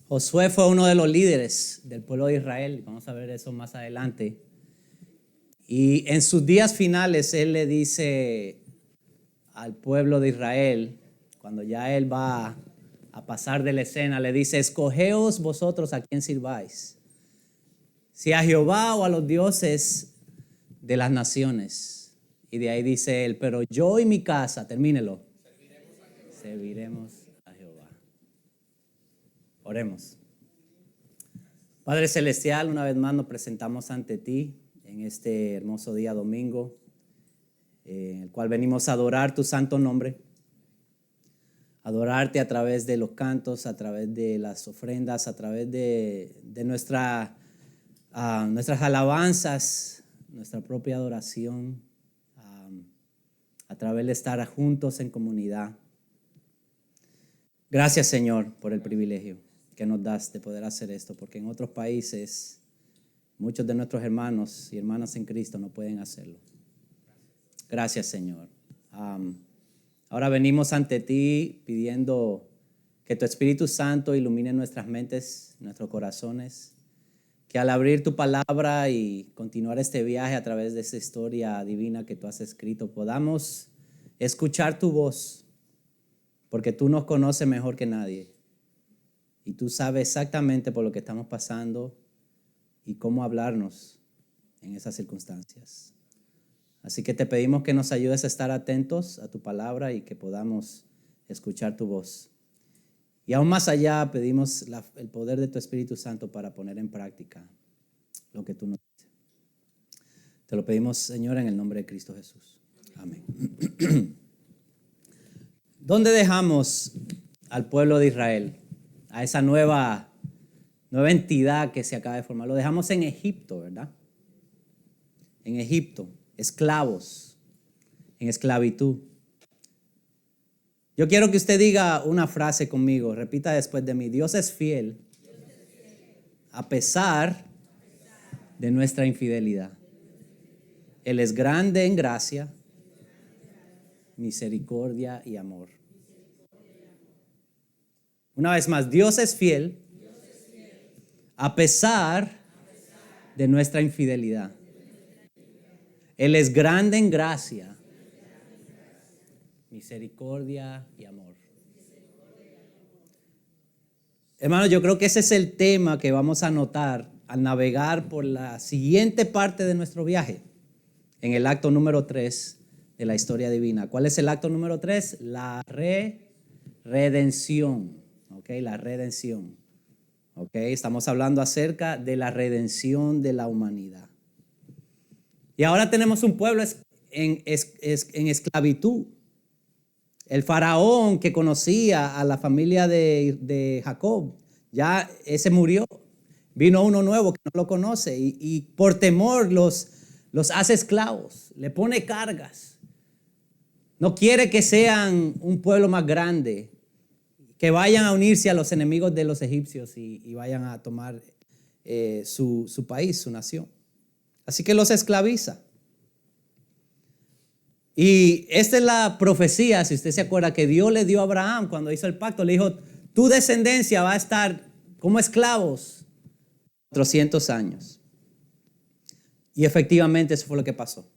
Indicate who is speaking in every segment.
Speaker 1: Josué fue uno de los líderes del pueblo de Israel. Vamos a ver eso más adelante. Y en sus días finales, él le dice al pueblo de Israel, cuando ya él va a pasar de la escena, le dice: escogeos vosotros a quién sirváis, si a Jehová o a los dioses de las naciones. Y de ahí dice él: pero yo y mi casa, termínelo, serviremos a Jehová. Oremos. Padre Celestial, una vez más nos presentamos ante ti en este hermoso día domingo, en el cual venimos a adorar tu santo nombre, adorarte a través de los cantos, a través de las ofrendas, a través de nuestras alabanzas, nuestra propia adoración, a través de estar juntos en comunidad. Gracias, Señor, por el privilegio que nos das de poder hacer esto, porque en otros países muchos de nuestros hermanos y hermanas en Cristo no pueden hacerlo. Gracias, Señor. Ahora venimos ante ti pidiendo que tu Espíritu Santo ilumine nuestras mentes, nuestros corazones, que al abrir tu palabra y continuar este viaje a través de esa historia divina que tú has escrito, podamos escuchar tu voz, porque tú nos conoces mejor que nadie y tú sabes exactamente por lo que estamos pasando y cómo hablarnos en esas circunstancias. Así que te pedimos que nos ayudes a estar atentos a tu palabra y que podamos escuchar tu voz. Y aún más allá pedimos el poder de tu Espíritu Santo para poner en práctica lo que tú nos dices. Te lo pedimos, Señor, en el nombre de Cristo Jesús. Amén. ¿Dónde dejamos al pueblo de Israel? A esa nueva entidad que se acaba de formar. Lo dejamos en Egipto, ¿verdad? En Egipto, esclavos, en esclavitud. Yo quiero que usted diga una frase conmigo, repita después de mí: Dios es fiel a pesar de nuestra infidelidad. Él es grande en gracia, misericordia y amor. Una vez más, Dios es fiel a pesar de nuestra infidelidad. Él es grande en gracia, misericordia y amor. Hermanos, yo creo que ese es el tema que vamos a notar al navegar por la siguiente parte de nuestro viaje, en el acto número 3 de la historia divina. ¿Cuál es el acto número 3? La redención. ¿Okay? La redención. ¿Okay? Estamos hablando acerca de la redención de la humanidad. Y ahora tenemos un pueblo en esclavitud. El faraón que conocía a la familia de Jacob, ya ese murió. Vino uno nuevo que no lo conoce y por temor los hace esclavos, le pone cargas. No quiere que sean un pueblo más grande, que vayan a unirse a los enemigos de los egipcios y vayan a tomar su país, su nación. Así que los esclaviza. Y esta es la profecía, si usted se acuerda, que Dios le dio a Abraham cuando hizo el pacto. Le dijo: tu descendencia va a estar como esclavos 400 años. Y efectivamente eso fue lo que pasó.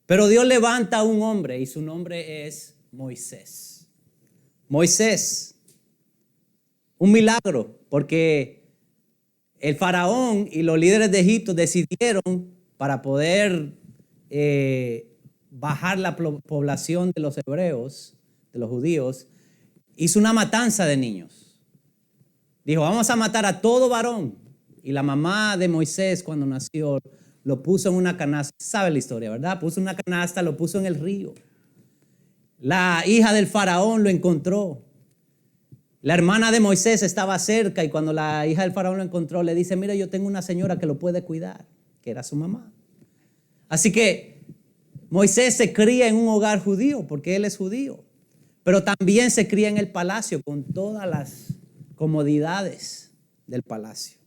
Speaker 1: Pero Dios levanta a un hombre y su nombre es Moisés. Moisés, un milagro, porque el faraón y los líderes de Egipto decidieron, para poder bajar la población de los hebreos, de los judíos, hizo una matanza de niños. Dijo: vamos a matar a todo varón. Y la mamá de Moisés, cuando nació, lo puso en una canasta. Sabe la historia, ¿verdad? Puso una canasta, lo puso en el río. La hija del faraón lo encontró. La hermana de Moisés estaba cerca y cuando la hija del faraón lo encontró, le dice: mira, yo tengo una señora que lo puede cuidar, que era su mamá. Así que Moisés se cría en un hogar judío porque él es judío, pero también se cría en el palacio con todas las comodidades del palacio.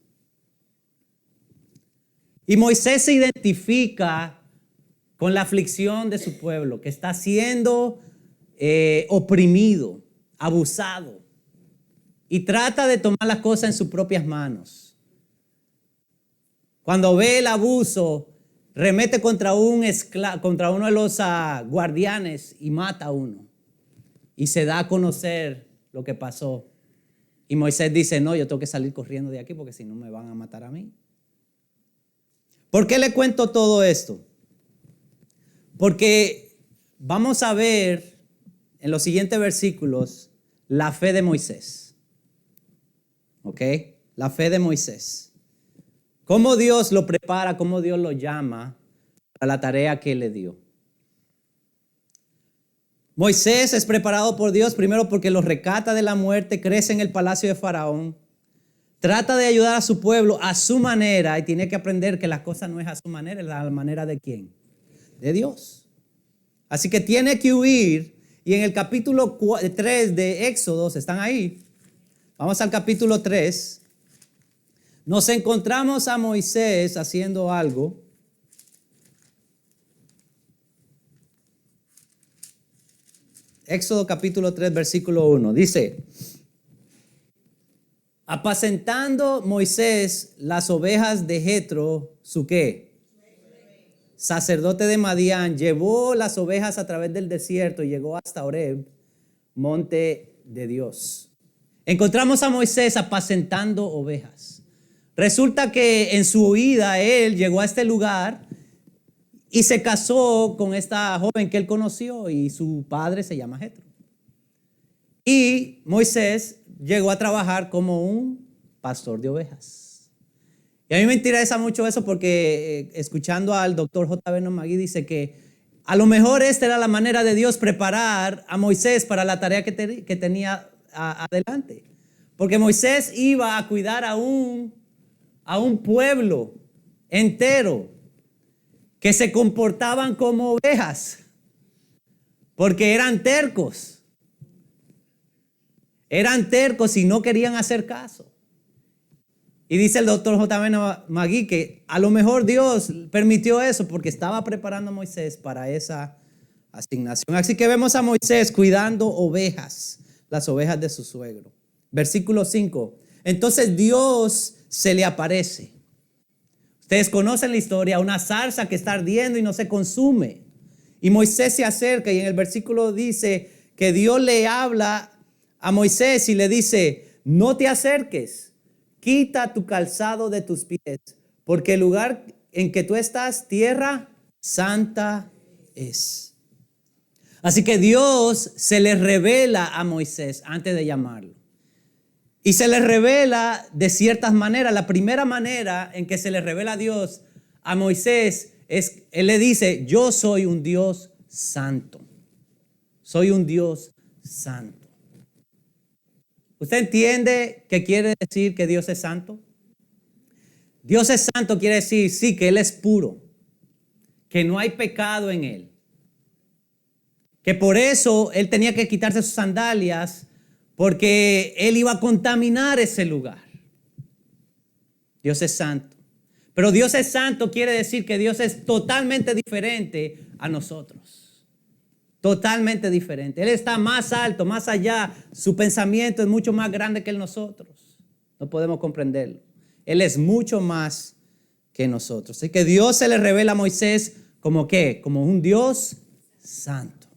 Speaker 1: Y Moisés se identifica con la aflicción de su pueblo, que está siendo oprimido, abusado. y trata de tomar las cosas en sus propias manos. Cuando ve el abuso, remete contra contra uno de los guardianes y mata a uno. Y se da a conocer lo que pasó. Y Moisés dice, no, yo tengo que salir corriendo de aquí porque si no me van a matar a mí. ¿Por qué le cuento todo esto? Porque vamos a ver en los siguientes versículos la fe de Moisés. ¿Ok? La fe de Moisés. Cómo Dios lo prepara, cómo Dios lo llama para la tarea que le dio. Moisés es preparado por Dios primero porque lo rescata de la muerte, crece en el palacio de Faraón, trata de ayudar a su pueblo a su manera y tiene que aprender que las cosas no es a su manera, es a la manera de ¿quién? De Dios. Así que tiene que huir y en el capítulo 3 de Éxodo, ¿están ahí? Vamos al capítulo 3. Nos encontramos a Moisés haciendo algo. Éxodo capítulo 3, versículo 1. Dice, apacentando Moisés las ovejas de Jetro, ¿su qué? Sacerdote de Madián, llevó las ovejas a través del desierto y llegó hasta Horeb, monte de Dios. Encontramos a Moisés apacentando ovejas. Resulta que en su huida él llegó a este lugar y se casó con esta joven que él conoció y su padre se llama Jetro. Y Moisés llegó a trabajar como un pastor de ovejas. Y a mí me interesa mucho eso porque escuchando al doctor J. Vernon McGee dice que a lo mejor esta era la manera de Dios preparar a Moisés para la tarea que tenía adelante. Porque Moisés iba a cuidar a un pueblo entero que se comportaban como ovejas, porque eran tercos y no querían hacer caso. Y dice el doctor J. Magui que a lo mejor Dios permitió eso porque estaba preparando a Moisés para esa asignación. Así que vemos a Moisés cuidando ovejas, las ovejas de su suegro. Versículo 5. Entonces Dios se le aparece. Ustedes conocen la historia, una zarza que está ardiendo y no se consume. Y Moisés se acerca y en el versículo dice que Dios le habla a Moisés y le dice, no te acerques, quita tu calzado de tus pies, porque el lugar en que tú estás, tierra santa es. Así que Dios se le revela a Moisés antes de llamarlo. Y se le revela de ciertas maneras. La primera manera en que se le revela a Dios a Moisés es, él le dice, yo soy un Dios santo. Soy un Dios santo. ¿Usted entiende qué quiere decir que Dios es santo? Dios es santo quiere decir, sí, que Él es puro, que no hay pecado en Él. Que por eso Él tenía que quitarse sus sandalias porque Él iba a contaminar ese lugar. Dios es santo. Pero Dios es santo quiere decir que Dios es totalmente diferente a nosotros. Totalmente diferente. Él está más alto, más allá. Su pensamiento es mucho más grande que el nosotros. No podemos comprenderlo. Él es mucho más que nosotros. Así que Dios se le revela a Moisés como ¿qué? Como un Dios santo.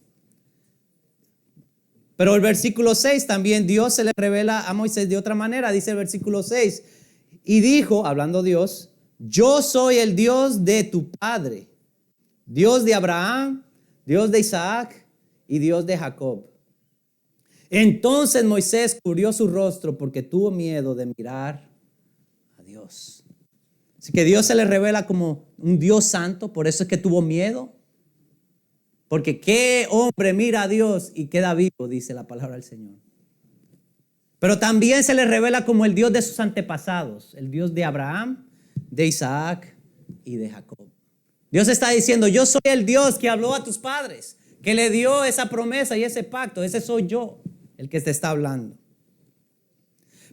Speaker 1: Pero el versículo 6 también Dios se le revela a Moisés de otra manera. Dice el versículo 6, y dijo, hablando Dios, yo soy el Dios de tu padre, Dios de Abraham, Dios de Isaac y Dios de Jacob. Entonces Moisés cubrió su rostro porque tuvo miedo de mirar a Dios. Así que Dios se le revela como un Dios santo, por eso es que tuvo miedo. Porque qué hombre mira a Dios y queda vivo, dice la palabra del Señor. Pero también se le revela como el Dios de sus antepasados, el Dios de Abraham, de Isaac y de Jacob. Dios está diciendo, yo soy el Dios que habló a tus padres, que le dio esa promesa y ese pacto. Ese soy yo, el que te está hablando.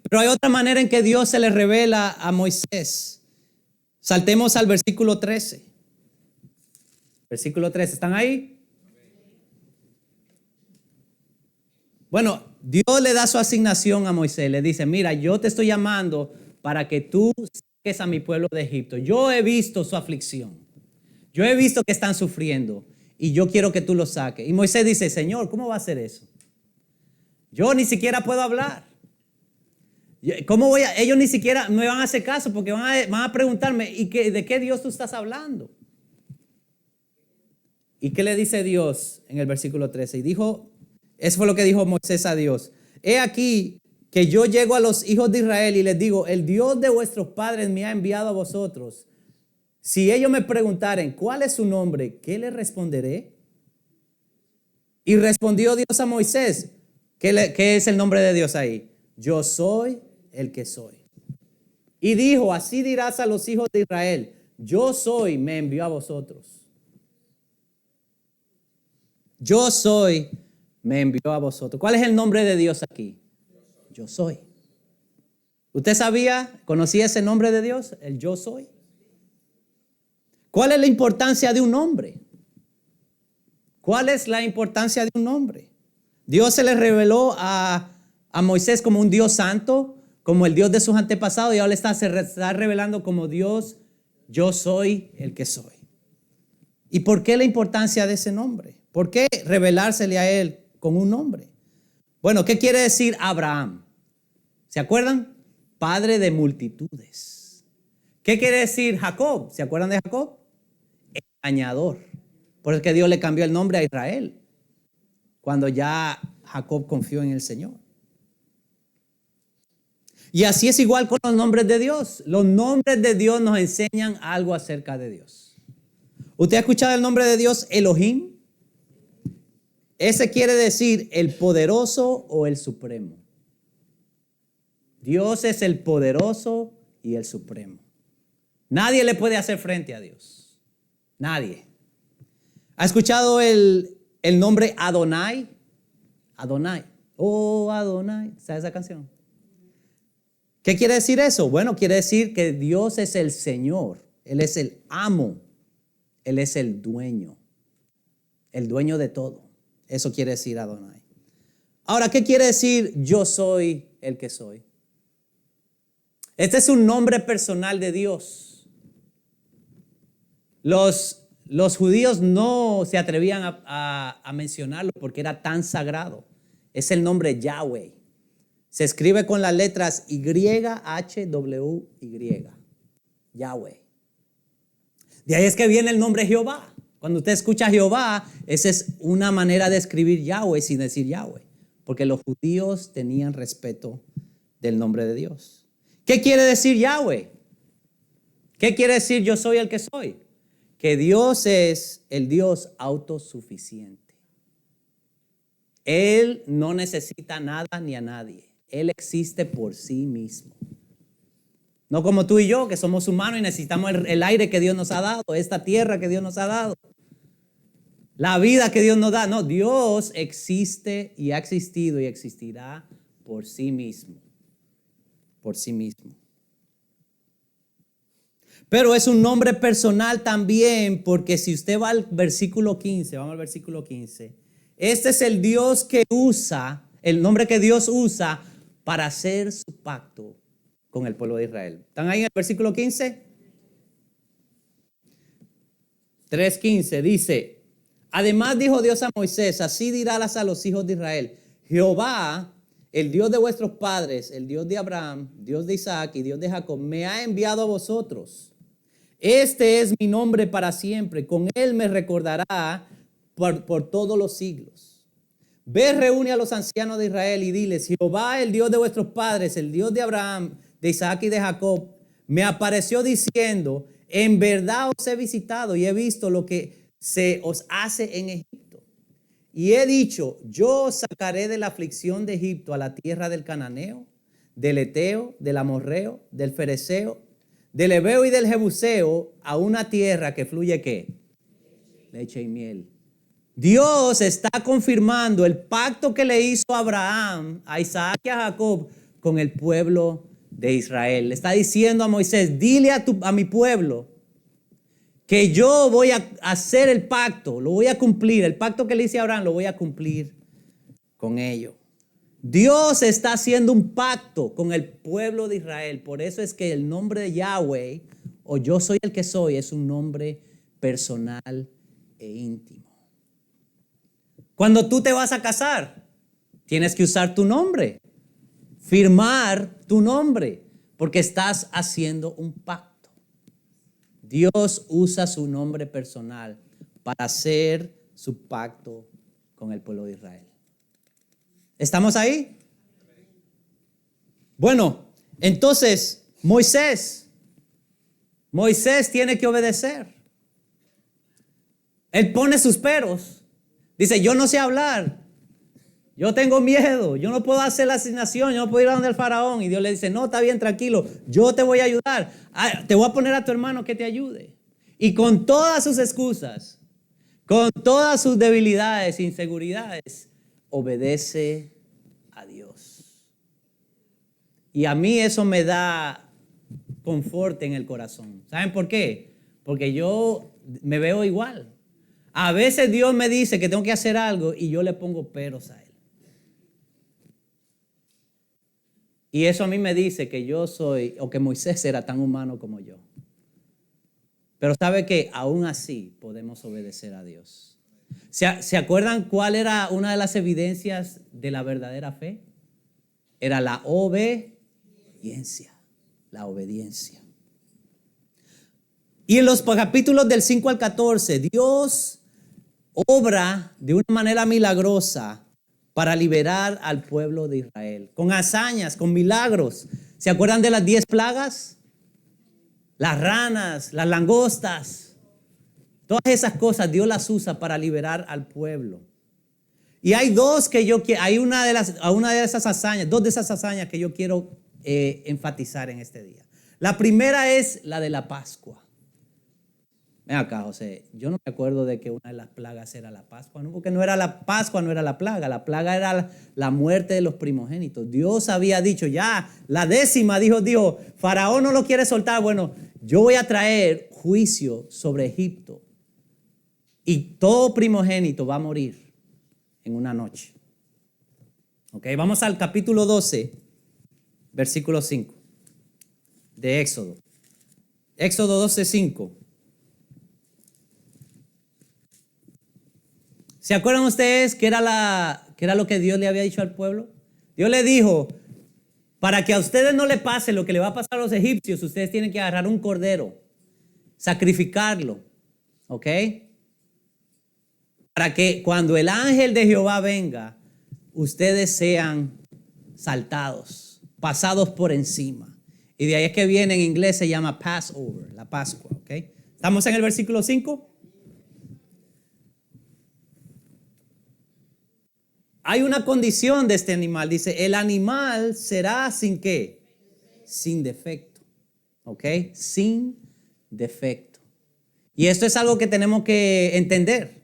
Speaker 1: Pero hay otra manera en que Dios se le revela a Moisés. Saltemos al versículo 13. Versículo 13, ¿están ahí? Bueno, Dios le da su asignación a Moisés. Le dice, mira, yo te estoy llamando para que tú saques a mi pueblo de Egipto. Yo he visto su aflicción. Yo he visto que están sufriendo y yo quiero que tú los saques. Y Moisés dice, Señor, ¿cómo va a ser eso? Yo ni siquiera puedo hablar. ¿Cómo voy a? Ellos ni siquiera me van a hacer caso porque van a preguntarme, ¿y de qué Dios tú estás hablando? ¿Y qué le dice Dios en el versículo 13? Y dijo, eso fue lo que dijo Moisés a Dios. He aquí que yo llego a los hijos de Israel y les digo, el Dios de vuestros padres me ha enviado a vosotros. Si ellos me preguntaren, ¿cuál es su nombre? ¿Qué les responderé? Y respondió Dios a Moisés, ¿qué es el nombre de Dios ahí? Yo soy el que soy. Y dijo, así dirás a los hijos de Israel, yo soy, me envió a vosotros. Yo soy, me envió a vosotros. ¿Cuál es el nombre de Dios aquí? Yo soy. ¿Usted conocía ese nombre de Dios? El yo soy. ¿Cuál es la importancia de un nombre? ¿Cuál es la importancia de un nombre? Dios se le reveló a Moisés como un Dios santo, como el Dios de sus antepasados, y ahora se está revelando como Dios, yo soy el que soy. ¿Y por qué la importancia de ese nombre? ¿Por qué revelársele a él con un nombre? Bueno, ¿qué quiere decir Abraham? ¿Se acuerdan? Padre de multitudes. ¿Qué quiere decir Jacob? ¿Se acuerdan de Jacob? Engañador. Por eso es que Dios le cambió el nombre a Israel, cuando ya Jacob confió en el Señor. Y así es igual con los nombres de Dios. Los nombres de Dios nos enseñan algo acerca de Dios. ¿Usted ha escuchado el nombre de Dios Elohim? Ese quiere decir el poderoso o el supremo. Dios es el poderoso y el supremo. Nadie le puede hacer frente a Dios. Nadie. ¿Ha escuchado el nombre Adonai? Adonai. Oh, Adonai. ¿Sabe esa canción? ¿Qué quiere decir eso? Bueno, quiere decir que Dios es el Señor. Él es el amo. Él es el dueño de todo. Eso quiere decir Adonai. Ahora, ¿qué quiere decir yo soy el que soy? Este es un nombre personal de Dios. Los judíos no se atrevían a mencionarlo porque era tan sagrado. Es el nombre Yahweh. Se escribe con las letras YHWY. Yahweh. De ahí es que viene el nombre Jehová. Cuando usted escucha Jehová, esa es una manera de escribir Yahweh sin decir Yahweh. Porque los judíos tenían respeto del nombre de Dios. ¿Qué quiere decir Yahweh? ¿Qué quiere decir yo soy el que soy? Que Dios es el Dios autosuficiente. Él no necesita nada ni a nadie. Él existe por sí mismo. No como tú y yo, que somos humanos y necesitamos el aire que Dios nos ha dado, esta tierra que Dios nos ha dado, la vida que Dios nos da. No, Dios existe y ha existido y existirá por sí mismo. Por sí mismo. Pero es un nombre personal también, porque si usted va al versículo 15, vamos al versículo 15. Este es el Dios que usa, el nombre que Dios usa para hacer su pacto con el pueblo de Israel. ¿Están ahí en el versículo 15? 3:15 dice, además dijo Dios a Moisés, así dirás a los hijos de Israel, Jehová, el Dios de vuestros padres, el Dios de Abraham, Dios de Isaac y Dios de Jacob, me ha enviado a vosotros. Este es mi nombre para siempre, con él me recordará por todos los siglos. Ve, reúne a los ancianos de Israel y diles, Jehová, el Dios de vuestros padres, el Dios de Abraham, de Isaac y de Jacob, me apareció diciendo, en verdad os he visitado y he visto lo que se os hace en Egipto. Y he dicho, yo os sacaré de la aflicción de Egipto a la tierra del Cananeo, del Eteo, del Amorreo, del Fereceo, del Heveo y del Jebuseo, a una tierra que fluye ¿qué? Leche y miel. Dios está confirmando el pacto que le hizo a Abraham, a Isaac y a Jacob con el pueblo de Israel. Le está diciendo a Moisés, dile a mi pueblo que yo voy a hacer el pacto, lo voy a cumplir. El pacto que le hice a Abraham lo voy a cumplir con ellos. Dios está haciendo un pacto con el pueblo de Israel. Por eso es que el nombre de Yahweh, o yo soy el que soy, es un nombre personal e íntimo. Cuando tú te vas a casar, tienes que usar tu nombre, firmar tu nombre, porque estás haciendo un pacto. Dios usa su nombre personal para hacer su pacto con el pueblo de Israel. ¿Estamos ahí? Bueno, entonces Moisés tiene que obedecer. Él pone sus peros. Dice, yo no sé hablar. Yo tengo miedo. Yo no puedo hacer la asignación. Yo no puedo ir a donde el faraón. Y Dios le dice, no, está bien, tranquilo. Yo te voy a ayudar. Te voy a poner a tu hermano que te ayude. Y con todas sus excusas, con todas sus debilidades, inseguridades, obedece a Dios. Y a mí eso me da confort en el corazón. ¿Saben por qué? Porque yo me veo igual. A veces Dios me dice que tengo que hacer algo y yo le pongo peros a Él. Y eso a mí me dice que yo soy, o que Moisés era tan humano como yo. Pero ¿sabe qué? Aún así podemos obedecer a Dios. ¿Se acuerdan cuál era una de las evidencias de la verdadera fe? Era la obediencia. La obediencia. Y en los capítulos del 5 al 14, Dios obra de una manera milagrosa para liberar al pueblo de Israel. Con hazañas, con milagros. ¿Se acuerdan de las 10 plagas? Las ranas, las langostas. Todas esas cosas Dios las usa para liberar al pueblo. Y hay dos que hay una de esas hazañas, dos de esas hazañas que yo quiero enfatizar en este día. La primera es la de la Pascua. Ven acá, José, yo no me acuerdo de que una de las plagas era la Pascua, ¿no? Porque no era la Pascua, no era la plaga era la muerte de los primogénitos. Dios había dicho ya, la 10ª, dijo, Faraón no lo quiere soltar, bueno, yo voy a traer juicio sobre Egipto y todo primogénito va a morir en una noche. Ok, vamos al capítulo 12, versículo 5 de Éxodo. Éxodo 12, 5. ¿Se acuerdan ustedes que era lo que Dios le había dicho al pueblo? Dios le dijo, para que a ustedes no le pase lo que le va a pasar a los egipcios, ustedes tienen que agarrar un cordero, sacrificarlo, ¿ok? Para que cuando el ángel de Jehová venga, ustedes sean saltados, pasados por encima. Y de ahí es que viene, en inglés se llama Passover, la Pascua, ¿ok? ¿Estamos en el versículo 5? Hay una condición de este animal. Dice, el animal será sin ¿qué? Sin defecto. ¿Ok? Sin defecto. Y esto es algo que tenemos que entender.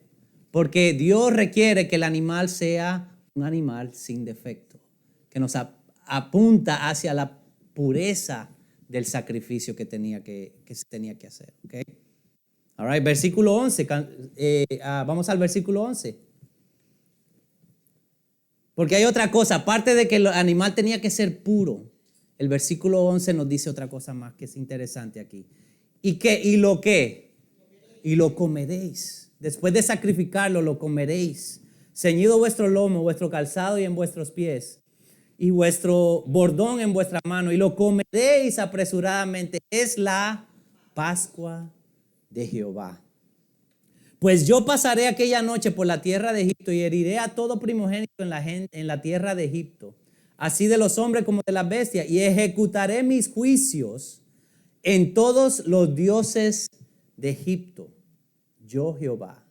Speaker 1: Porque Dios requiere que el animal sea un animal sin defecto. Que nos apunta hacia la pureza del sacrificio que se tenía que hacer. ¿Ok? All right, versículo 11. Vamos al versículo 11. Porque hay otra cosa, aparte de que el animal tenía que ser puro, el versículo 11 nos dice otra cosa más que es interesante aquí. ¿Y lo qué? Y lo comeréis. Después de sacrificarlo, lo comeréis. Ceñido vuestro lomo, vuestro calzado y en vuestros pies, y vuestro bordón en vuestra mano, y lo comeréis apresuradamente. Es la Pascua de Jehová. Pues yo pasaré aquella noche por la tierra de Egipto y heriré a todo primogénito en la tierra de Egipto, así de los hombres como de las bestias, y ejecutaré mis juicios en todos los dioses de Egipto, yo Jehová.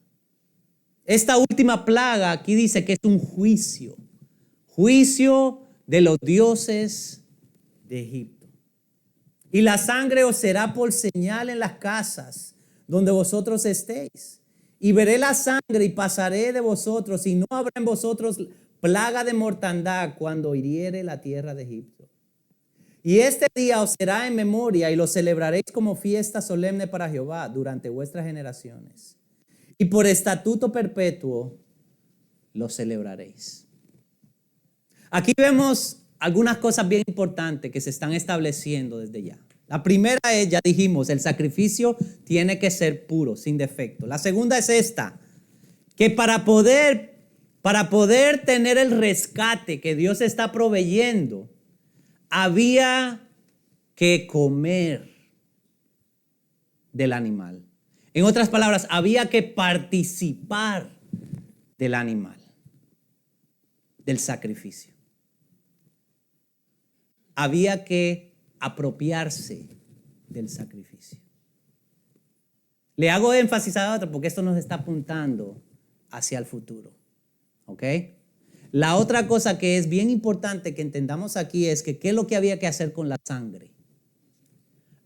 Speaker 1: Esta última plaga aquí dice que es un juicio de los dioses de Egipto. Y la sangre os será por señal en las casas donde vosotros estéis. Y veré la sangre y pasaré de vosotros, y no habrá en vosotros plaga de mortandad cuando hiriere la tierra de Egipto. Y este día os será en memoria y lo celebraréis como fiesta solemne para Jehová durante vuestras generaciones. Y por estatuto perpetuo lo celebraréis. Aquí vemos algunas cosas bien importantes que se están estableciendo desde ya. La primera es, ya dijimos, el sacrificio tiene que ser puro, sin defecto. La segunda es esta, que para poder tener el rescate que Dios está proveyendo, había que comer del animal. En otras palabras, había que participar del animal, del sacrificio. Había que apropiarse del sacrificio. Le hago énfasis a otro porque esto nos está apuntando hacia el futuro. ¿Ok? La otra cosa que es bien importante que entendamos aquí es que ¿qué es lo que había que hacer con la sangre?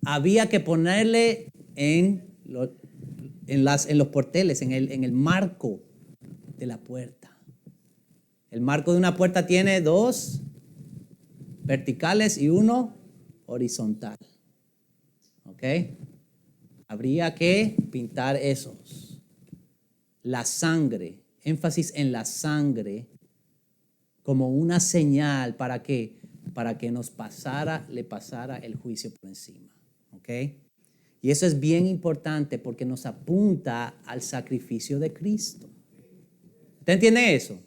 Speaker 1: Había que ponerle en los porteles, en el marco de la puerta. El marco de una puerta tiene 2 verticales y 1 horizontal. ¿Ok? Habría que pintar esos. La sangre, énfasis en la sangre como una señal para que le pasara el juicio por encima. ¿Ok? Y eso es bien importante porque nos apunta al sacrificio de Cristo. ¿Usted entiende eso?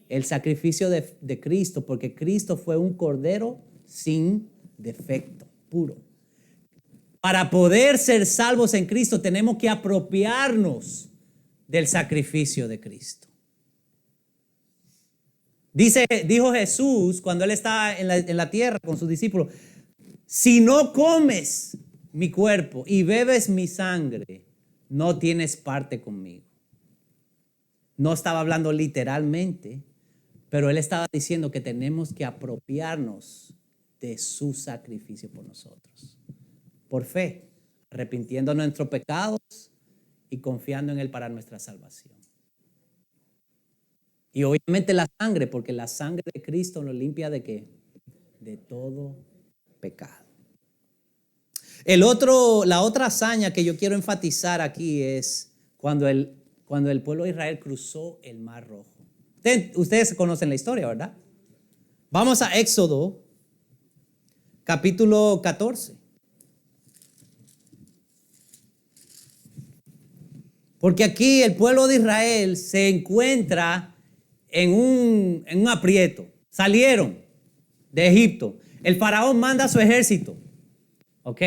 Speaker 1: El sacrificio de Cristo, porque Cristo fue un cordero sin defecto, puro. Para poder ser salvos en Cristo tenemos que apropiarnos del sacrificio de Cristo. Dijo Jesús cuando Él estaba en la tierra con sus discípulos, si no comes mi cuerpo y bebes mi sangre, no tienes parte conmigo. No estaba hablando literalmente, pero Él estaba diciendo que tenemos que apropiarnos de su sacrificio por nosotros. Por fe, arrepintiendo nuestros pecados y confiando en Él para nuestra salvación. Y obviamente la sangre, porque la sangre de Cristo nos limpia ¿de qué? De todo pecado. La otra hazaña que yo quiero enfatizar aquí es cuando el pueblo de Israel cruzó el Mar Rojo. Ustedes conocen la historia, ¿verdad? Vamos a Éxodo, capítulo 14. Porque aquí el pueblo de Israel se encuentra en un aprieto. Salieron de Egipto. El faraón manda a su ejército. ¿Ok?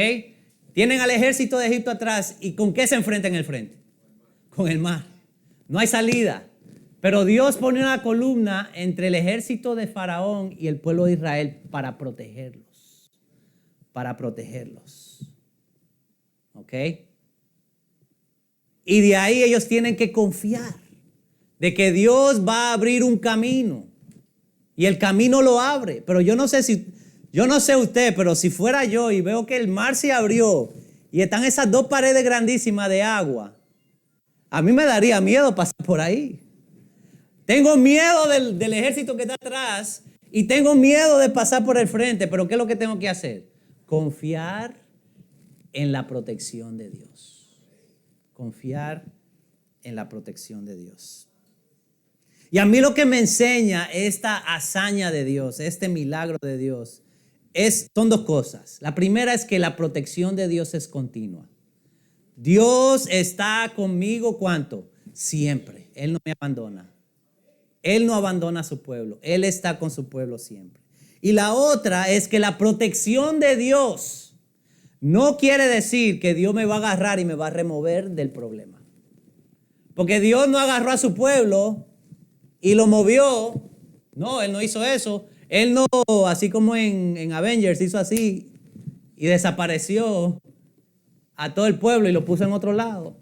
Speaker 1: Tienen al ejército de Egipto atrás. ¿Y con qué se enfrentan en el frente? Con el mar. No hay salida. Pero Dios pone una columna entre el ejército de Faraón y el pueblo de Israel para protegerlos. Para protegerlos. ¿Ok? Y de ahí ellos tienen que confiar de que Dios va a abrir un camino. Y el camino lo abre. Pero yo no sé usted, pero si fuera yo y veo que el mar se abrió y están esas 2 paredes grandísimas de agua, a mí me daría miedo pasar por ahí. Tengo miedo del ejército que está atrás y tengo miedo de pasar por el frente. Pero ¿qué es lo que tengo que hacer? Confiar en la protección de Dios. Confiar en la protección de Dios. Y a mí lo que me enseña esta hazaña de Dios, este milagro de Dios, son 2 cosas. La primera es que la protección de Dios es continua. Dios está conmigo, ¿cuánto? Siempre. Él no me abandona. Él no abandona a su pueblo. Él está con su pueblo siempre. Y la otra es que la protección de Dios no quiere decir que Dios me va a agarrar y me va a remover del problema. Porque Dios no agarró a su pueblo y lo movió. No, Él no hizo eso. Él no, así como en Avengers, hizo así y desapareció a todo el pueblo y lo puso en otro lado.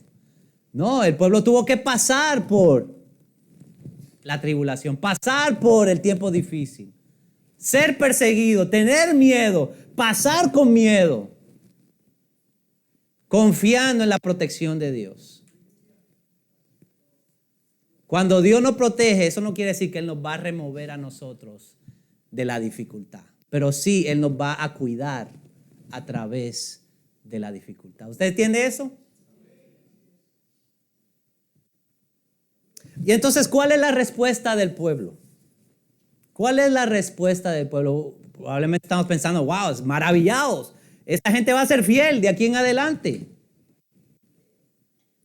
Speaker 1: No, el pueblo tuvo que pasar por la tribulación, pasar por el tiempo difícil, ser perseguido, tener miedo, pasar con miedo, confiando en la protección de Dios. Cuando Dios nos protege, eso no quiere decir que Él nos va a remover a nosotros de la dificultad, pero sí Él nos va a cuidar a través de la dificultad. ¿Usted entiende eso? Y entonces, ¿cuál es la respuesta del pueblo? ¿Cuál es la respuesta del pueblo? Probablemente estamos pensando, wow, maravillados. Esta gente va a ser fiel de aquí en adelante.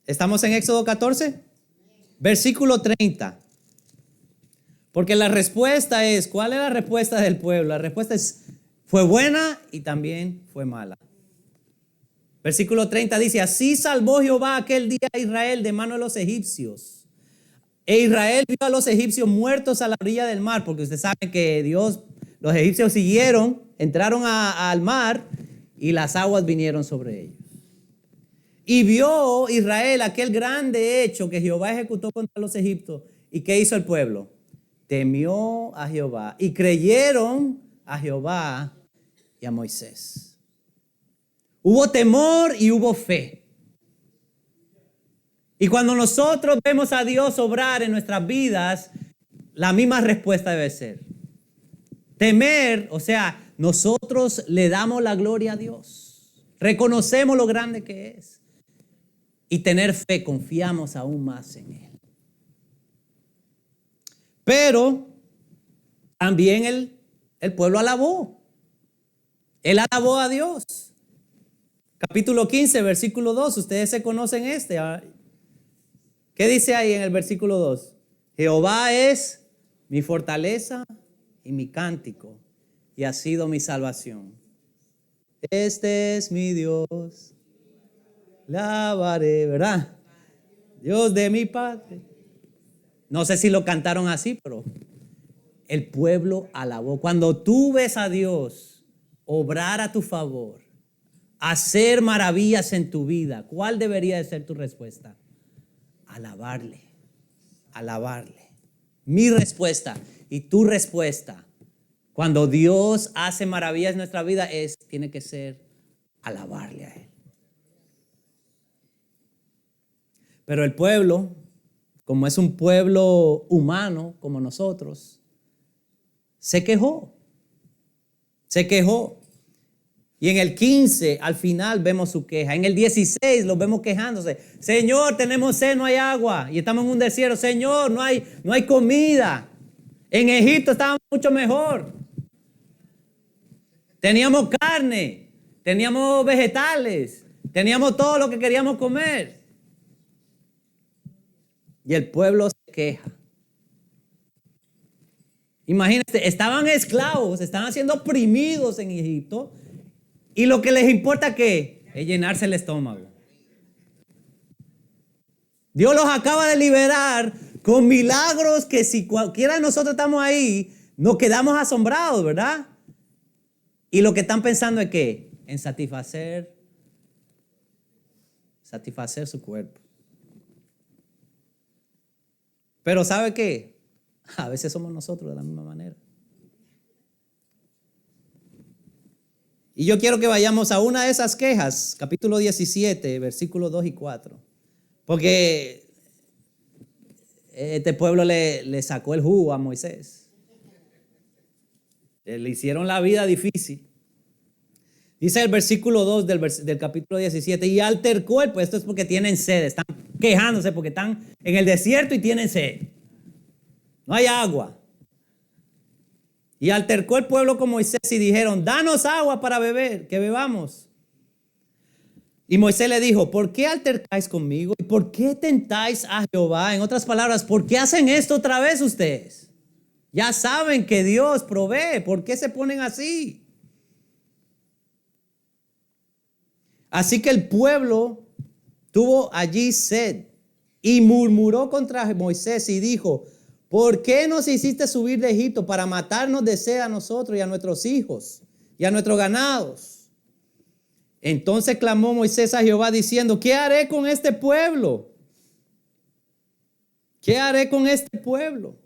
Speaker 1: ¿Estamos en Éxodo 14? Versículo 30. Porque la respuesta es, ¿cuál es la respuesta del pueblo? La respuesta es, fue buena y también fue mala. Versículo 30 dice, así salvó Jehová aquel día a Israel de mano de los egipcios. E Israel vio a los egipcios muertos a la orilla del mar, porque usted sabe que los egipcios siguieron, entraron al mar y las aguas vinieron sobre ellos. Y vio Israel aquel grande hecho que Jehová ejecutó contra los egipcios. ¿Y qué hizo el pueblo? Temió a Jehová y creyeron a Jehová y a Moisés. Hubo temor y hubo fe. Y cuando nosotros vemos a Dios obrar en nuestras vidas, la misma respuesta debe ser. Temer, o sea, nosotros le damos la gloria a Dios. Reconocemos lo grande que es. Y tener fe, confiamos aún más en Él. Pero también el pueblo alabó. Él alabó a Dios. Capítulo 15, versículo 2. Ustedes se conocen este. ¿Qué dice ahí en el versículo 2? Jehová es mi fortaleza y mi cántico, y ha sido mi salvación. Este es mi Dios. Alabaré, ¿verdad? Dios de mi Padre. No sé si lo cantaron así, pero el pueblo alabó. Cuando tú ves a Dios obrar a tu favor, hacer maravillas en tu vida, ¿cuál debería de ser tu respuesta? Alabarle, alabarle. Mi respuesta y tu respuesta, cuando Dios hace maravillas en nuestra vida, tiene que ser alabarle a Él. Pero el pueblo, como es un pueblo humano como nosotros, se quejó. Se quejó. Y en el 15, al final, vemos su queja. En el 16, los vemos quejándose. Señor, tenemos sed, no hay agua. Y estamos en un desierto. Señor, no hay comida. En Egipto estábamos mucho mejor. Teníamos carne. Teníamos vegetales. Teníamos todo lo que queríamos comer. Y el pueblo se queja. Imagínense, estaban esclavos, estaban siendo oprimidos en Egipto. Y lo que les importa ¿qué? Es llenarse el estómago. Dios los acaba de liberar con milagros que si cualquiera de nosotros estamos ahí, nos quedamos asombrados, ¿verdad? Y lo que están pensando es ¿qué? En satisfacer su cuerpo. Pero ¿sabe qué? A veces somos nosotros de la misma manera. Y yo quiero que vayamos a una de esas quejas, capítulo 17, versículos 2 y 4. Porque este pueblo le sacó el jugo a Moisés. Le hicieron la vida difícil. Dice el versículo 2 del capítulo 17, y altercó pues esto es porque tienen sed, están quejándose porque están en el desierto y tienen sed. No hay agua. Y altercó el pueblo con Moisés y dijeron, danos agua para beber, que bebamos. Y Moisés le dijo, ¿por qué altercáis conmigo? ¿Y por qué tentáis a Jehová? En otras palabras, ¿por qué hacen esto otra vez ustedes? Ya saben que Dios provee, ¿por qué se ponen así? Así que el pueblo tuvo allí sed y murmuró contra Moisés y dijo, ¿por qué nos hiciste subir de Egipto para matarnos de sed a nosotros y a nuestros hijos y a nuestros ganados? Entonces clamó Moisés a Jehová diciendo, ¿qué haré con este pueblo? ¿Qué haré con este pueblo?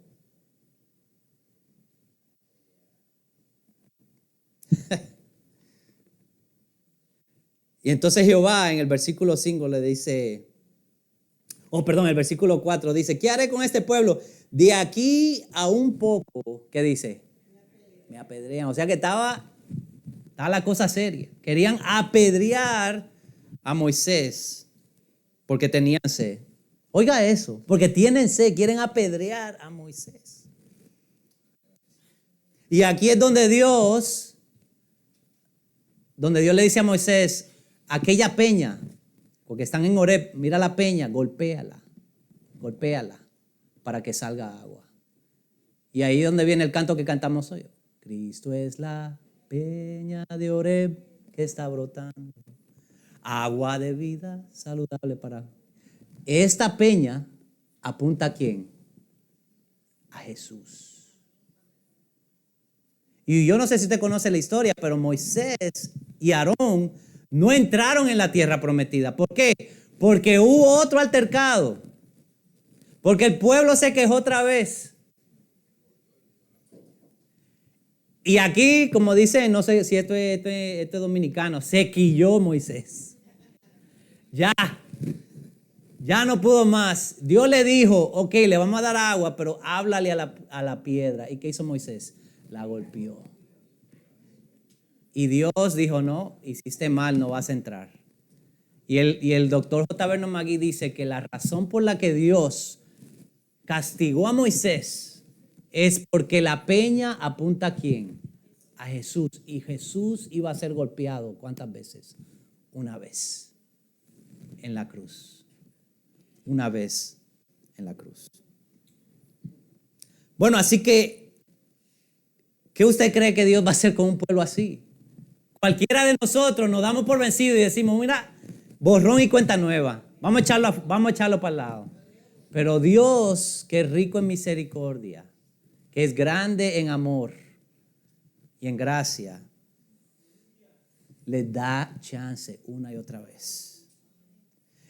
Speaker 1: Y entonces Jehová en el versículo 5 le dice, el versículo 4 dice, ¿qué haré con este pueblo? De aquí a un poco, ¿qué dice? Me apedrean. O sea que estaba la cosa seria. Querían apedrear a Moisés porque tenían sed. Oiga eso, porque tienen sed, quieren apedrear a Moisés. Y aquí es donde Dios le dice a Moisés, aquella peña, porque están en Horeb, mira la peña, golpéala para que salga agua. Y ahí es donde viene el canto que cantamos hoy. Cristo es la peña de Horeb que está brotando, agua de vida saludable para... Esta peña apunta ¿a quién? A Jesús. Y yo no sé si usted conoce la historia, pero Moisés y Aarón no entraron en la tierra prometida. ¿Por qué? Porque hubo otro altercado. Porque el pueblo se quejó otra vez. Y aquí, como dice, no sé si esto es dominicano, se quilló Moisés. Ya no pudo más. Dios le dijo, ok, le vamos a dar agua, pero háblale a la piedra. ¿Y qué hizo Moisés? La golpeó. Y Dios dijo, no, hiciste mal, no vas a entrar. Y el doctor J. Vernon McGee dice que la razón por la que Dios castigó a Moisés es porque la peña apunta ¿a quién? A Jesús. Y Jesús iba a ser golpeado, ¿cuántas veces? Una vez en la cruz. Una vez en la cruz. Bueno, así que, ¿qué usted cree que Dios va a hacer con un pueblo así? Cualquiera de nosotros nos damos por vencidos y decimos, mira, borrón y cuenta nueva. Vamos a echarlo para el lado. Pero Dios, que es rico en misericordia, que es grande en amor y en gracia, le da chance una y otra vez.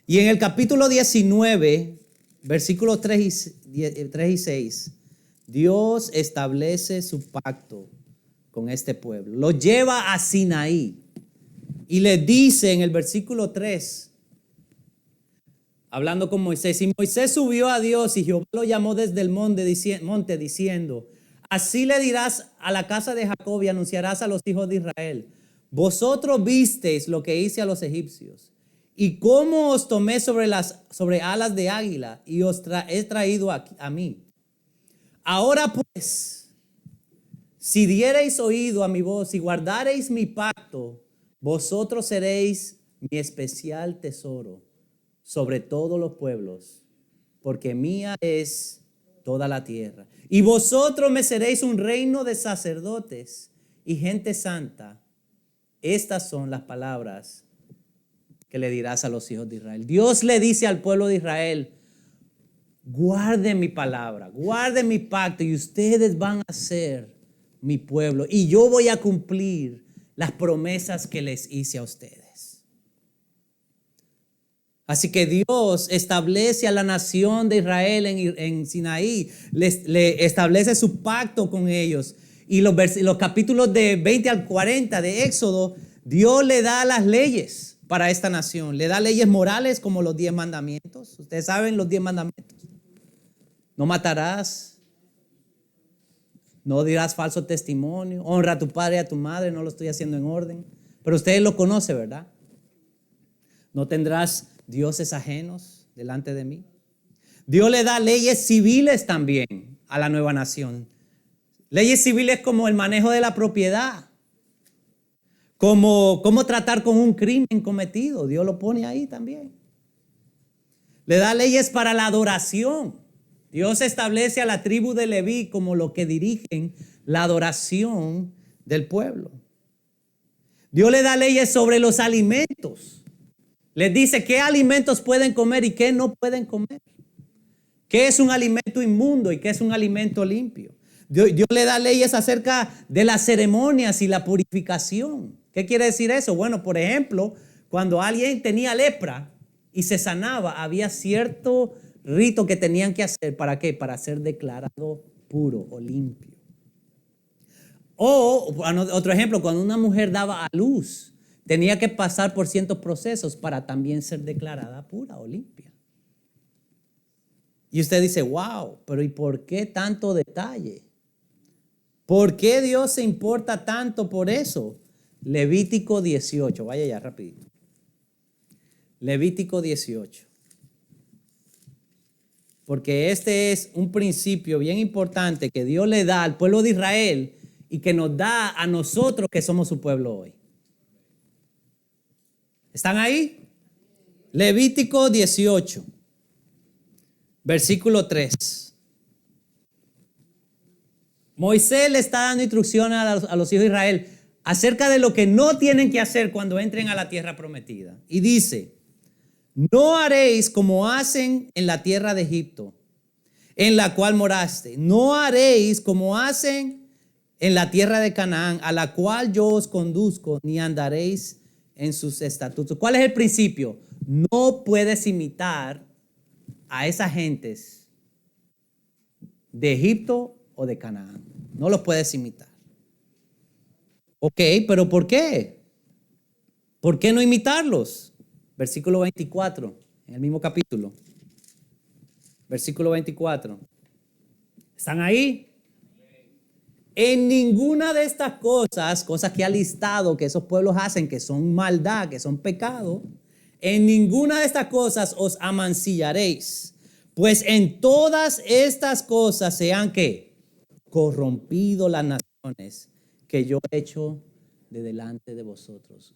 Speaker 1: Y en el capítulo 19, versículos 3 y 6, Dios establece su pacto con este pueblo. Lo lleva a Sinaí y le dice en el versículo 3, hablando con Moisés, y Moisés subió a Dios y Jehová lo llamó desde el monte diciendo, así le dirás a la casa de Jacob y anunciarás a los hijos de Israel, vosotros visteis lo que hice a los egipcios y cómo os tomé sobre alas de águila y os he traído a mí. Ahora pues, si diereis oído a mi voz y guardareis mi pacto, vosotros seréis mi especial tesoro sobre todos los pueblos, porque mía es toda la tierra. Y vosotros me seréis un reino de sacerdotes y gente santa. Estas son las palabras que le dirás a los hijos de Israel. Dios le dice al pueblo de Israel, guarden mi palabra, guarden mi pacto y ustedes van a ser mi pueblo y yo voy a cumplir las promesas que les hice a ustedes. Así que Dios establece a la nación de Israel en Sinaí, le establece su pacto con ellos. Y los capítulos de 20 al 40 de Éxodo, Dios le da las leyes para esta nación. Le da leyes morales como los 10 mandamientos. Ustedes saben los 10 mandamientos. No matarás. No dirás falso testimonio. Honra a tu padre y a tu madre. No lo estoy haciendo en orden. Pero ustedes lo conocen, ¿verdad? No tendrás dioses ajenos delante de mí. Dios le da leyes civiles también a la nueva nación. Leyes civiles como el manejo de la propiedad. Como cómo tratar con un crimen cometido. Dios lo pone ahí también. Le da leyes para la adoración. Dios establece a la tribu de Leví como los que dirigen la adoración del pueblo. Dios le da leyes sobre los alimentos. Les dice qué alimentos pueden comer y qué no pueden comer. ¿Qué es un alimento inmundo y qué es un alimento limpio? Dios le da leyes acerca de las ceremonias y la purificación. ¿Qué quiere decir eso? Bueno, por ejemplo, cuando alguien tenía lepra y se sanaba, había cierto rito que tenían que hacer. ¿Para qué? Para ser declarado puro o limpio. O, otro ejemplo, cuando una mujer daba a luz, tenía que pasar por ciertos procesos para también ser declarada pura o limpia. Y usted dice, wow, pero ¿y por qué tanto detalle? ¿Por qué Dios se importa tanto por eso? Levítico 18, vaya ya rapidito. Levítico 18. Porque este es un principio bien importante que Dios le da al pueblo de Israel y que nos da a nosotros que somos su pueblo hoy. ¿Están ahí? Levítico 18, versículo 3. Moisés le está dando instrucciones a los hijos de Israel acerca de lo que no tienen que hacer cuando entren a la tierra prometida. Y dice, no haréis como hacen en la tierra de Egipto, en la cual moraste. No haréis como hacen en la tierra de Canaán, a la cual yo os conduzco, ni andaréis en sus estatutos. ¿Cuál es el principio? No puedes imitar a esas gentes de Egipto o de Canaán. No los puedes imitar. Ok, pero ¿por qué? ¿Por qué no imitarlos? Versículo 24, en el mismo capítulo. Versículo 24. ¿Están ahí? En ninguna de estas cosas que ha listado que esos pueblos hacen, que son maldad, que son pecado, en ninguna de estas cosas os amancillaréis, pues en todas estas cosas se han ¿qué? Corrompido las naciones que yo he hecho de delante de vosotros.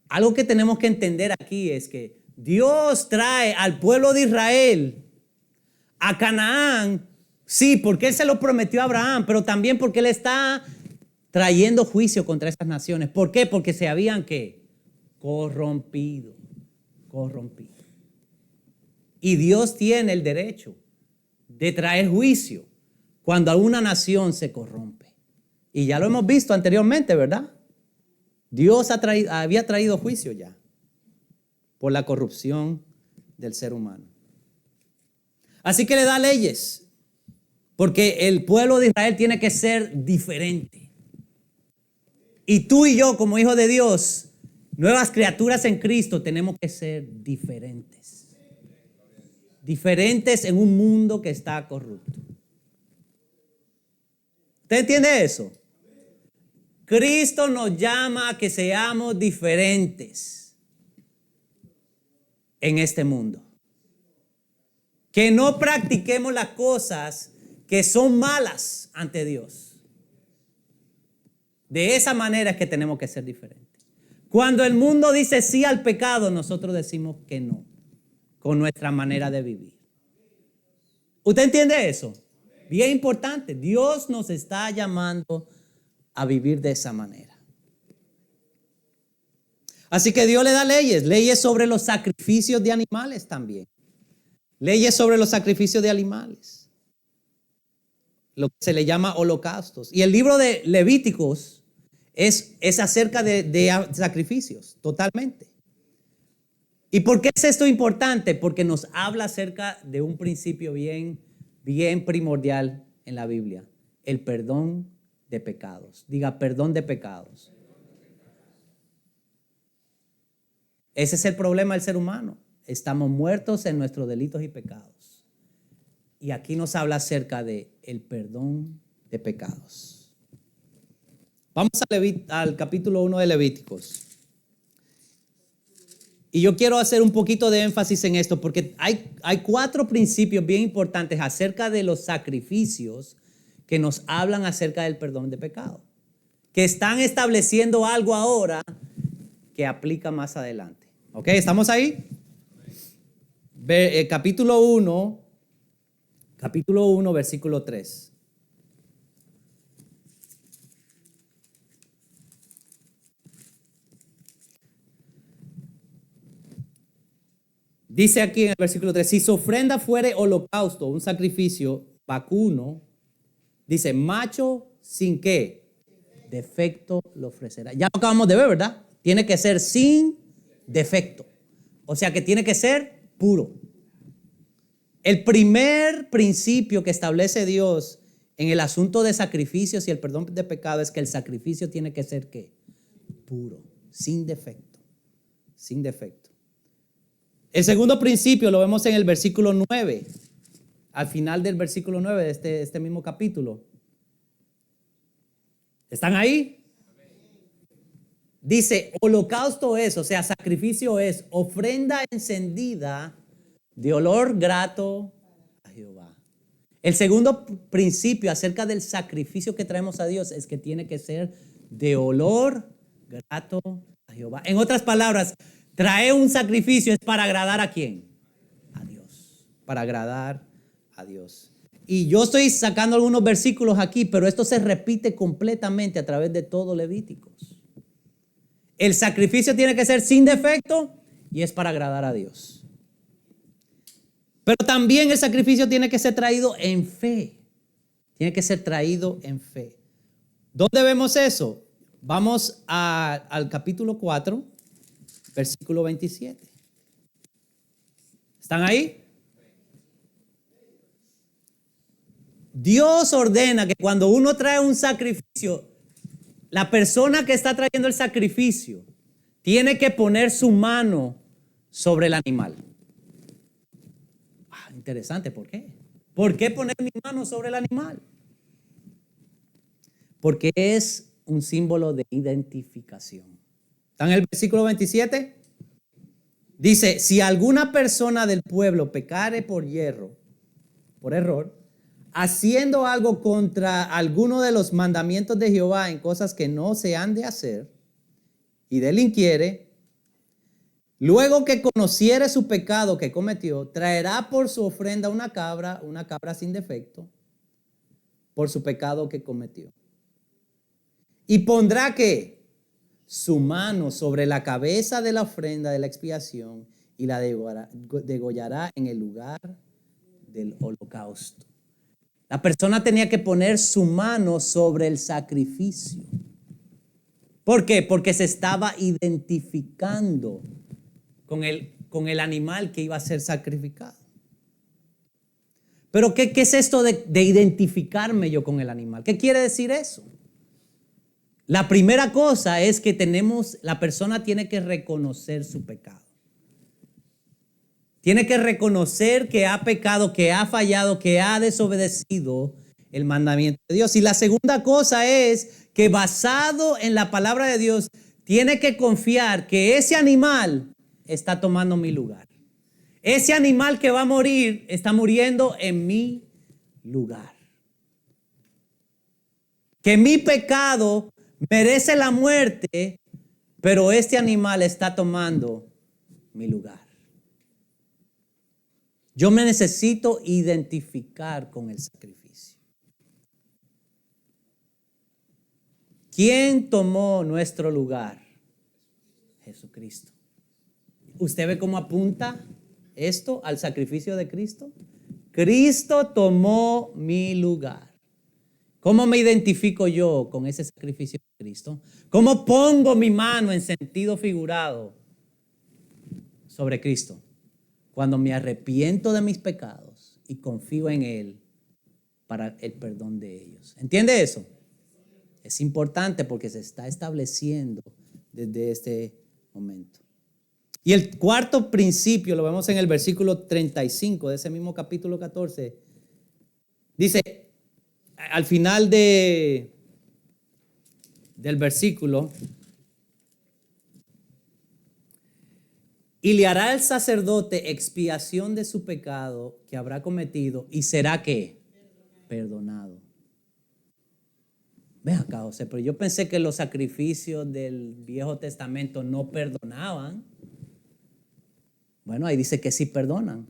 Speaker 1: Algo que tenemos que entender aquí es que Dios trae al pueblo de Israel a Canaán, sí, porque Él se lo prometió a Abraham, pero también porque Él está trayendo juicio contra esas naciones. ¿Por qué? Porque se habían ¿qué? Corrompido. Y Dios tiene el derecho de traer juicio cuando una nación se corrompe. Y ya lo hemos visto anteriormente, ¿verdad? Dios había traído juicio ya por la corrupción del ser humano. Así que le da leyes, porque el pueblo de Israel tiene que ser diferente. Y tú y yo, como hijos de Dios, nuevas criaturas en Cristo, tenemos que ser diferentes. Diferentes en un mundo que está corrupto. ¿Usted entiende eso? Cristo nos llama a que seamos diferentes en este mundo. Que no practiquemos las cosas que son malas ante Dios. De esa manera es que tenemos que ser diferentes. Cuando el mundo dice sí al pecado, nosotros decimos que no, con nuestra manera de vivir. ¿Usted entiende eso? Bien importante. Dios nos está llamando a vivir de esa manera. Así que Dios le da leyes sobre los sacrificios de animales también. Leyes sobre los sacrificios de animales. Lo que se le llama holocaustos. Y el libro de Levíticos es acerca de sacrificios, totalmente. ¿Y por qué es esto importante? Porque nos habla acerca de un principio bien primordial en la Biblia. El perdón de pecados. Diga, perdón de pecados. Ese es el problema del ser humano. Estamos muertos en nuestros delitos y pecados. Y aquí nos habla acerca de el perdón de pecados. Vamos al capítulo 1 de Levíticos. Y yo quiero hacer un poquito de énfasis en esto porque hay 4 principios bien importantes acerca de los sacrificios que nos hablan acerca del perdón de pecado, que están estableciendo algo ahora que aplica más adelante. ¿Ok? ¿Estamos ahí? Capítulo 1, versículo 3. Dice aquí en el versículo 3, si su ofrenda fuere holocausto, un sacrificio vacuno, dice, macho sin qué, defecto lo ofrecerá. Ya lo acabamos de ver, ¿verdad? Tiene que ser sin defecto. O sea que tiene que ser puro. El primer principio que establece Dios en el asunto de sacrificios y el perdón de pecado es que el sacrificio tiene que ser ¿qué? Puro, sin defecto. Sin defecto. El segundo principio lo vemos en el versículo 9, al final del versículo 9 de este mismo capítulo. ¿Están ahí? Dice, holocausto es, o sea, sacrificio es ofrenda encendida de olor grato a Jehová. El segundo principio acerca del sacrificio que traemos a Dios es que tiene que ser de olor grato a Jehová. En otras palabras, traer un sacrificio es para agradar ¿a quién? A Dios. Para agradar a Dios. Y yo estoy sacando algunos versículos aquí, pero esto se repite completamente a través de todo Levíticos. El sacrificio tiene que ser sin defecto y es para agradar a Dios. Pero también el sacrificio tiene que ser traído en fe. Tiene que ser traído en fe. ¿Dónde vemos eso? Vamos al capítulo 4, versículo 27. ¿Están ahí? Dios ordena que cuando uno trae un sacrificio, la persona que está trayendo el sacrificio tiene que poner su mano sobre el animal. Interesante, ¿por qué? ¿Por qué poner mi mano sobre el animal? Porque es un símbolo de identificación. ¿Está en el versículo 27? Dice, si alguna persona del pueblo pecare por error, haciendo algo contra alguno de los mandamientos de Jehová en cosas que no se han de hacer, y delinquiere, luego que conociere su pecado que cometió, traerá por su ofrenda una cabra sin defecto, por su pecado que cometió. Y pondrá que su mano sobre la cabeza de la ofrenda de la expiación y la degollará en el lugar del holocausto. La persona tenía que poner su mano sobre el sacrificio. ¿Por qué? Porque se estaba identificando con el animal que iba a ser sacrificado. Pero ¿qué es esto de identificarme yo con el animal? ¿Qué quiere decir eso? La primera cosa es que la persona tiene que reconocer su pecado. Tiene que reconocer que ha pecado, que ha fallado, que ha desobedecido el mandamiento de Dios. Y la segunda cosa es que basado en la palabra de Dios, tiene que confiar que ese animal está tomando mi lugar. Ese animal que va a morir está muriendo en mi lugar. Que mi pecado merece la muerte, pero este animal está tomando mi lugar. Yo me necesito identificar con el sacrificio. ¿Quién tomó nuestro lugar? Jesucristo. ¿Usted ve cómo apunta esto al sacrificio de Cristo? Cristo tomó mi lugar. ¿Cómo me identifico yo con ese sacrificio de Cristo? ¿Cómo pongo mi mano en sentido figurado sobre Cristo? Cuando me arrepiento de mis pecados y confío en Él para el perdón de ellos. ¿Entiende eso? Es importante porque se está estableciendo desde este momento. Y el cuarto principio lo vemos en el versículo 35 de ese mismo capítulo 14. Dice, al final del versículo, y le hará el sacerdote expiación de su pecado que habrá cometido y será ¿qué? Perdonado. Ven acá, José, pero yo pensé que los sacrificios del Viejo Testamento no perdonaban. Bueno, ahí dice que sí perdonan.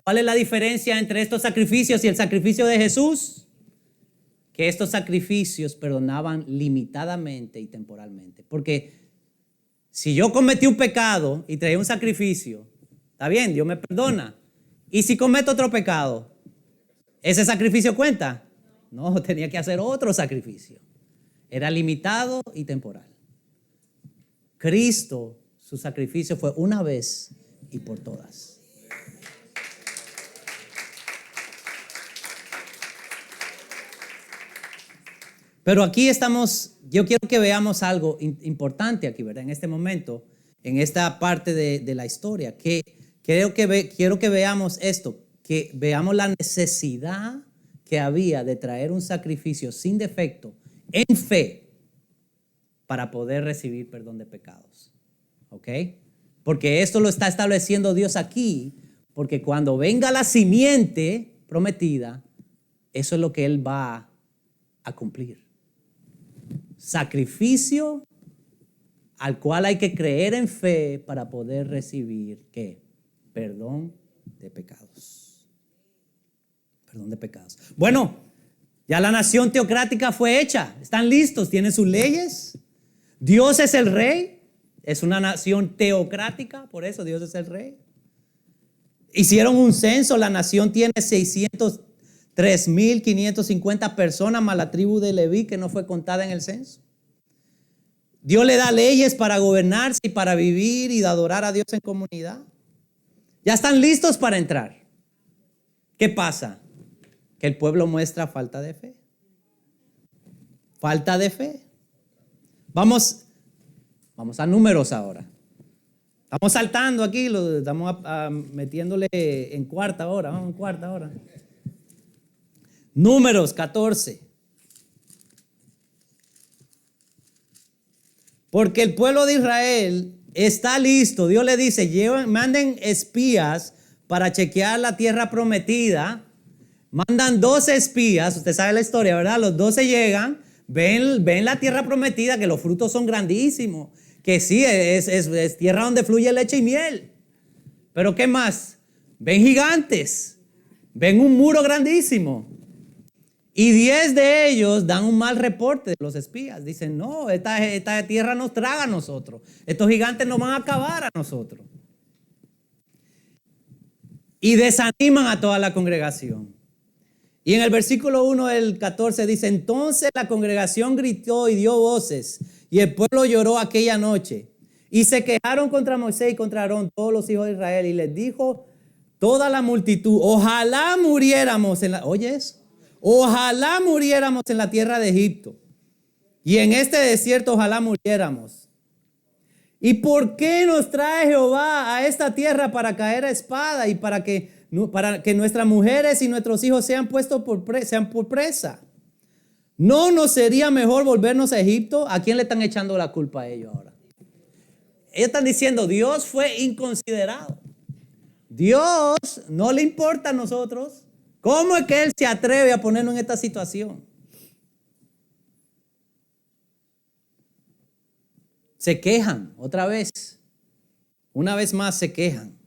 Speaker 1: ¿Cuál es la diferencia entre estos sacrificios y el sacrificio de Jesús? Que estos sacrificios perdonaban limitadamente y temporalmente. Porque si yo cometí un pecado y traía un sacrificio, está bien, Dios me perdona. Y si cometo otro pecado, ¿ese sacrificio cuenta? No, tenía que hacer otro sacrificio. Era limitado y temporal. Cristo, su sacrificio fue una vez y por todas. Pero aquí yo quiero que veamos algo importante aquí, ¿verdad? En este momento, en esta parte de la historia, que quiero que veamos esto, que veamos la necesidad que había de traer un sacrificio sin defecto, en fe, para poder recibir perdón de pecados. ¿Ok? Porque esto lo está estableciendo Dios aquí, porque cuando venga la simiente, prometida, eso es lo que Él va a cumplir. Sacrificio al cual hay que creer en fe para poder recibir, ¿qué? Perdón de pecados. Perdón de pecados. Bueno, ya la nación teocrática fue hecha. Están listos, tienen sus leyes. Dios es el rey. Es una nación teocrática, por eso Dios es el rey. Hicieron un censo, la nación tiene 603,550 personas, más la tribu de Leví que no fue contada en el censo. Dios le da leyes para gobernarse y para vivir y de adorar a Dios en comunidad. Ya están listos para entrar. ¿Qué pasa? Que el pueblo muestra falta de fe. Falta de fe. Vamos a números ahora. Estamos saltando aquí, estamos metiéndole en cuarta hora. Vamos en cuarta hora. Números 14. Porque el pueblo de Israel está listo. Dios le dice, manden espías para chequear la tierra prometida. Mandan 12 espías. Usted sabe la historia, ¿verdad? Los 12 llegan, ven la tierra prometida, que los frutos son grandísimos. Que sí, es tierra donde fluye leche y miel. Pero ¿qué más? Ven gigantes. Ven un muro grandísimo. Y 10 de ellos dan un mal reporte de los espías. Dicen, no, esta tierra nos traga a nosotros. Estos gigantes nos van a acabar a nosotros. Y desaniman a toda la congregación. Y en el versículo 1 del 14 dice, entonces la congregación gritó y dio voces, y el pueblo lloró aquella noche. Y se quejaron contra Moisés y contra Aarón todos los hijos de Israel. Y les dijo toda la multitud, ojalá muriéramos oye eso. Ojalá muriéramos en la tierra de Egipto y en este desierto ojalá muriéramos. ¿Y por qué nos trae Jehová a esta tierra para caer a espada y para que nuestras mujeres y nuestros hijos sean puestos por presa? ¿No nos sería mejor volvernos a Egipto? ¿A quién le están echando la culpa a ellos ahora? Ellos están diciendo, Dios fue inconsiderado. Dios no le importa a nosotros. ¿Cómo es que Él se atreve a ponernos en esta situación? Se quejan otra vez. Una vez más se quejan.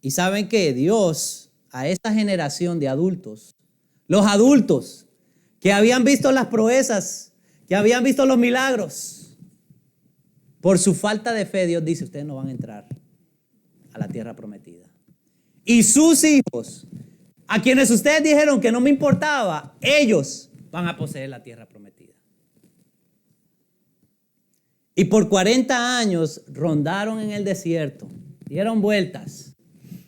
Speaker 1: Y ¿saben qué? Dios a esta generación de adultos, los adultos que habían visto las proezas, que habían visto los milagros, por su falta de fe, Dios dice, ustedes no van a entrar a la tierra prometida. Y sus hijos, a quienes ustedes dijeron que no me importaba, ellos van a poseer la tierra prometida. Y por 40 años rondaron en el desierto, dieron vueltas,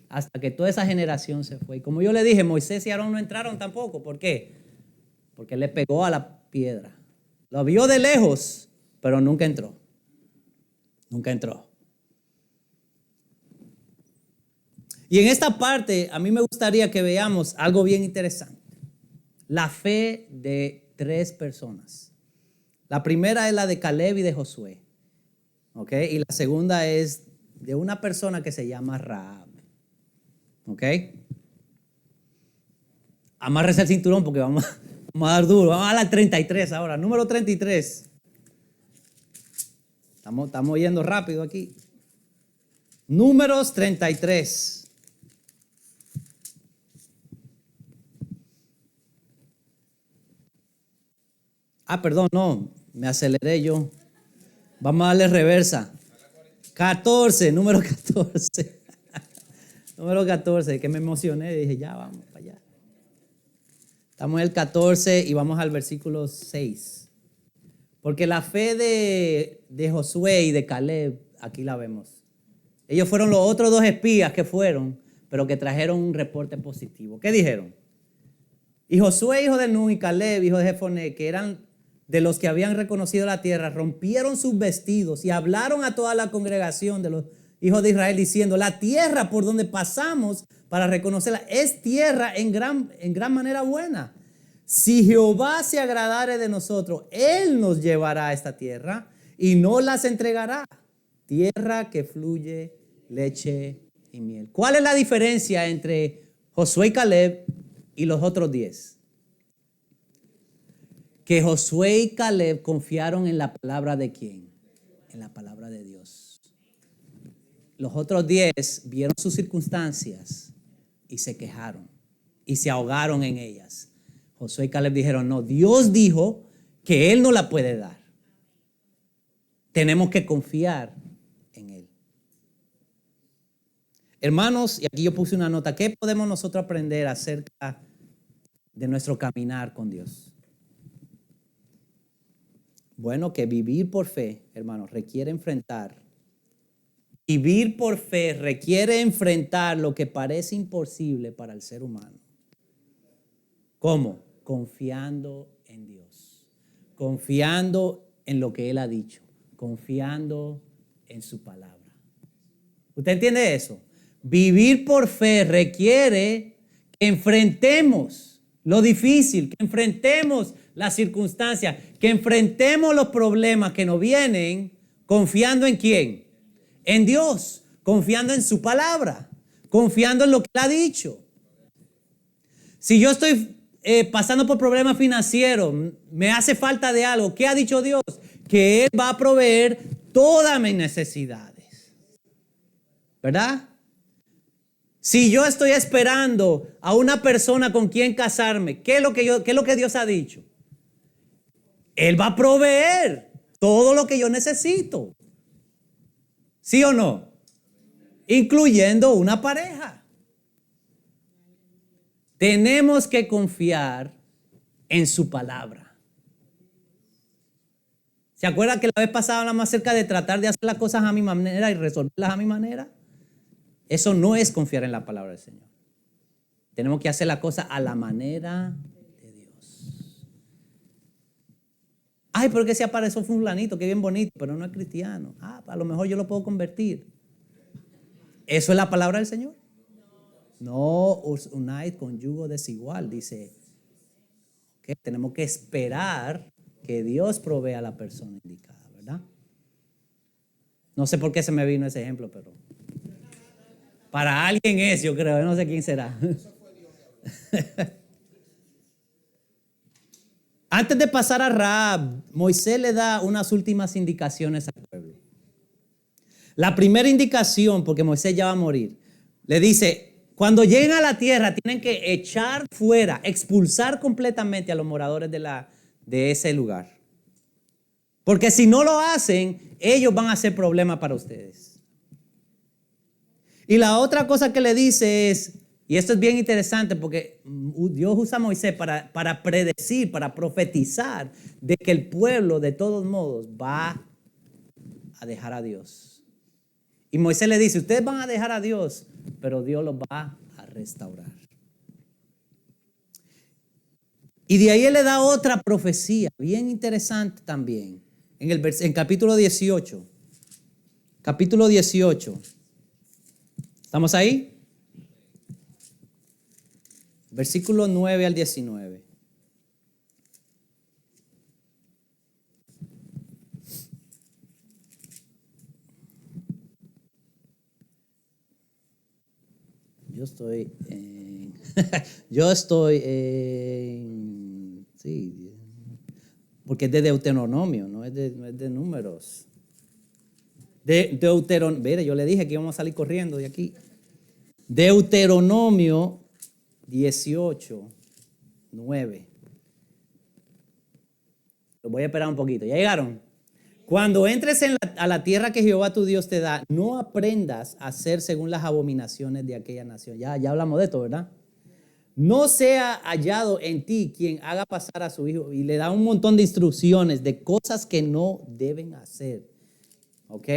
Speaker 1: hasta que toda esa generación se fue. Y como yo le dije, Moisés y Aarón no entraron tampoco. ¿Por qué? Porque le pegó a la piedra. Lo vio de lejos, pero nunca entró. Nunca entró. Y en esta parte, a mí me gustaría que veamos algo bien interesante. La fe de 3 personas. La primera es la de Caleb y de Josué. ¿Ok? Y la segunda es de una persona que se llama Rahab. ¿Ok? Amárrese el cinturón porque vamos a dar duro. Vamos a la 33 ahora. Número 33. Estamos yendo rápido aquí. Números 33. Perdón, no, me aceleré yo. Vamos a darle reversa. 14, número 14. Número 14, que me emocioné. Dije, ya vamos para allá. Estamos en el 14 y vamos al versículo 6. Porque la fe de Josué y de Caleb, aquí la vemos. Ellos fueron los otros 2 espías que fueron, pero que trajeron un reporte positivo. ¿Qué dijeron? Y Josué, hijo de Nun, y Caleb, hijo de Jefoné, que eran de los que habían reconocido la tierra, rompieron sus vestidos y hablaron a toda la congregación de los hijos de Israel diciendo, la tierra por donde pasamos para reconocerla es tierra en gran manera buena. Si Jehová se agradare de nosotros, Él nos llevará a esta tierra y no las entregará. Tierra que fluye leche y miel. ¿Cuál es la diferencia entre Josué y Caleb y los otros 10? Que Josué y Caleb confiaron en la palabra de ¿quién? En la palabra de Dios. Los otros 10 vieron sus circunstancias y se quejaron y se ahogaron en ellas. Josué y Caleb dijeron, no, Dios dijo que Él no la puede dar. Tenemos que confiar en Él. Hermanos, y aquí yo puse una nota, ¿qué podemos nosotros aprender acerca de nuestro caminar con Dios? Bueno, que vivir por fe, hermanos, requiere enfrentar. Vivir por fe requiere enfrentar lo que parece imposible para el ser humano. ¿Cómo? Confiando en Dios. Confiando en lo que Él ha dicho. Confiando en su palabra. ¿Usted entiende eso? Vivir por fe requiere que enfrentemos lo difícil, que enfrentemos las circunstancias, que enfrentemos los problemas que nos vienen confiando en ¿quién? En Dios, confiando en su palabra, confiando en lo que Él ha dicho. Si yo estoy pasando por problemas financieros, me hace falta de algo, ¿qué ha dicho Dios? Que Él va a proveer todas mis necesidades. ¿Verdad? Si yo estoy esperando a una persona con quien casarme, ¿qué es lo que Dios ha dicho? Él va a proveer todo lo que yo necesito. ¿Sí o no? Incluyendo una pareja. Tenemos que confiar en su palabra. ¿Se acuerdan que la vez pasada hablamos acerca de tratar de hacer las cosas a mi manera y resolverlas a mi manera? Eso no es confiar en la palabra del Señor. Tenemos que hacer la cosa a la manera de Dios. Ay, pero que se apareció fulanito, que bien bonito, pero no es cristiano. A lo mejor yo lo puedo convertir. ¿Eso es la palabra del Señor? No os unáis con yugo desigual, dice. Que tenemos que esperar que Dios provea a la persona indicada, ¿verdad? No sé por qué se me vino ese ejemplo, pero para alguien es, yo creo, yo no sé quién será. Antes de pasar a Rahab, Moisés le da unas últimas indicaciones al pueblo. La primera indicación, porque Moisés ya va a morir, le dice, cuando lleguen a la tierra tienen que echar fuera, expulsar completamente a los moradores de ese lugar. Porque si no lo hacen, ellos van a ser problema para ustedes. Y la otra cosa que le dice es, y esto es bien interesante porque Dios usa a Moisés para predecir, para profetizar de que el pueblo de todos modos va a dejar a Dios. Y Moisés le dice, ustedes van a dejar a Dios, pero Dios los va a restaurar. Y de ahí él le da otra profecía bien interesante también. En capítulo 18. Capítulo 18. ¿Estamos ahí? Versículo 9 al 19. Yo estoy en, sí, porque es de Deuteronomio, no es de números. Mire, yo le dije que íbamos a salir corriendo de aquí. Deuteronomio 18, 9. Lo voy a esperar un poquito. ¿Ya llegaron? Cuando entres a la tierra que Jehová tu Dios te da, no aprendas a hacer según las abominaciones de aquella nación. Ya hablamos de esto, ¿verdad? No sea hallado en ti quien haga pasar a su hijo. Y le da un montón de instrucciones de cosas que no deben hacer. ¿Ok?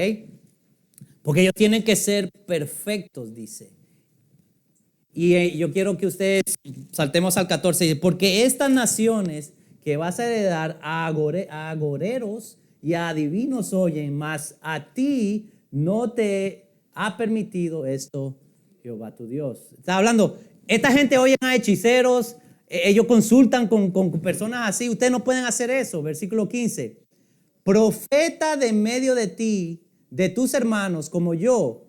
Speaker 1: Porque ellos tienen que ser perfectos, dice. Y yo quiero que ustedes saltemos al 14. Porque estas naciones que vas a heredar a agoreros y a adivinos oyen, mas a ti no te ha permitido esto Jehová tu Dios. Está hablando, esta gente oyen a hechiceros, ellos consultan con personas así. Ustedes no pueden hacer eso. Versículo 15. Profeta de medio de ti, de tus hermanos como yo,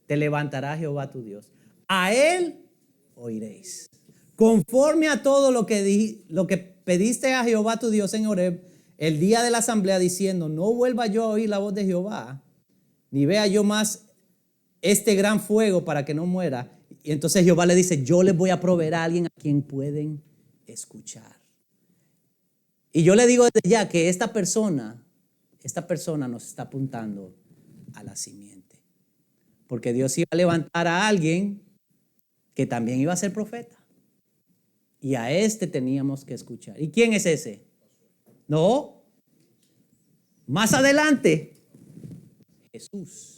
Speaker 1: te levantará Jehová tu Dios. A él oiréis. Conforme a todo lo que pediste a Jehová tu Dios en Horeb, el día de la asamblea, diciendo, no vuelva yo a oír la voz de Jehová, ni vea yo más este gran fuego para que no muera. Y entonces Jehová le dice, yo les voy a proveer a alguien a quien pueden escuchar. Y yo le digo desde ya que esta persona nos está apuntando a la simiente. Porque Dios iba a levantar a alguien que también iba a ser profeta. Y a este teníamos que escuchar. ¿Y quién es ese? No. Más adelante, Jesús.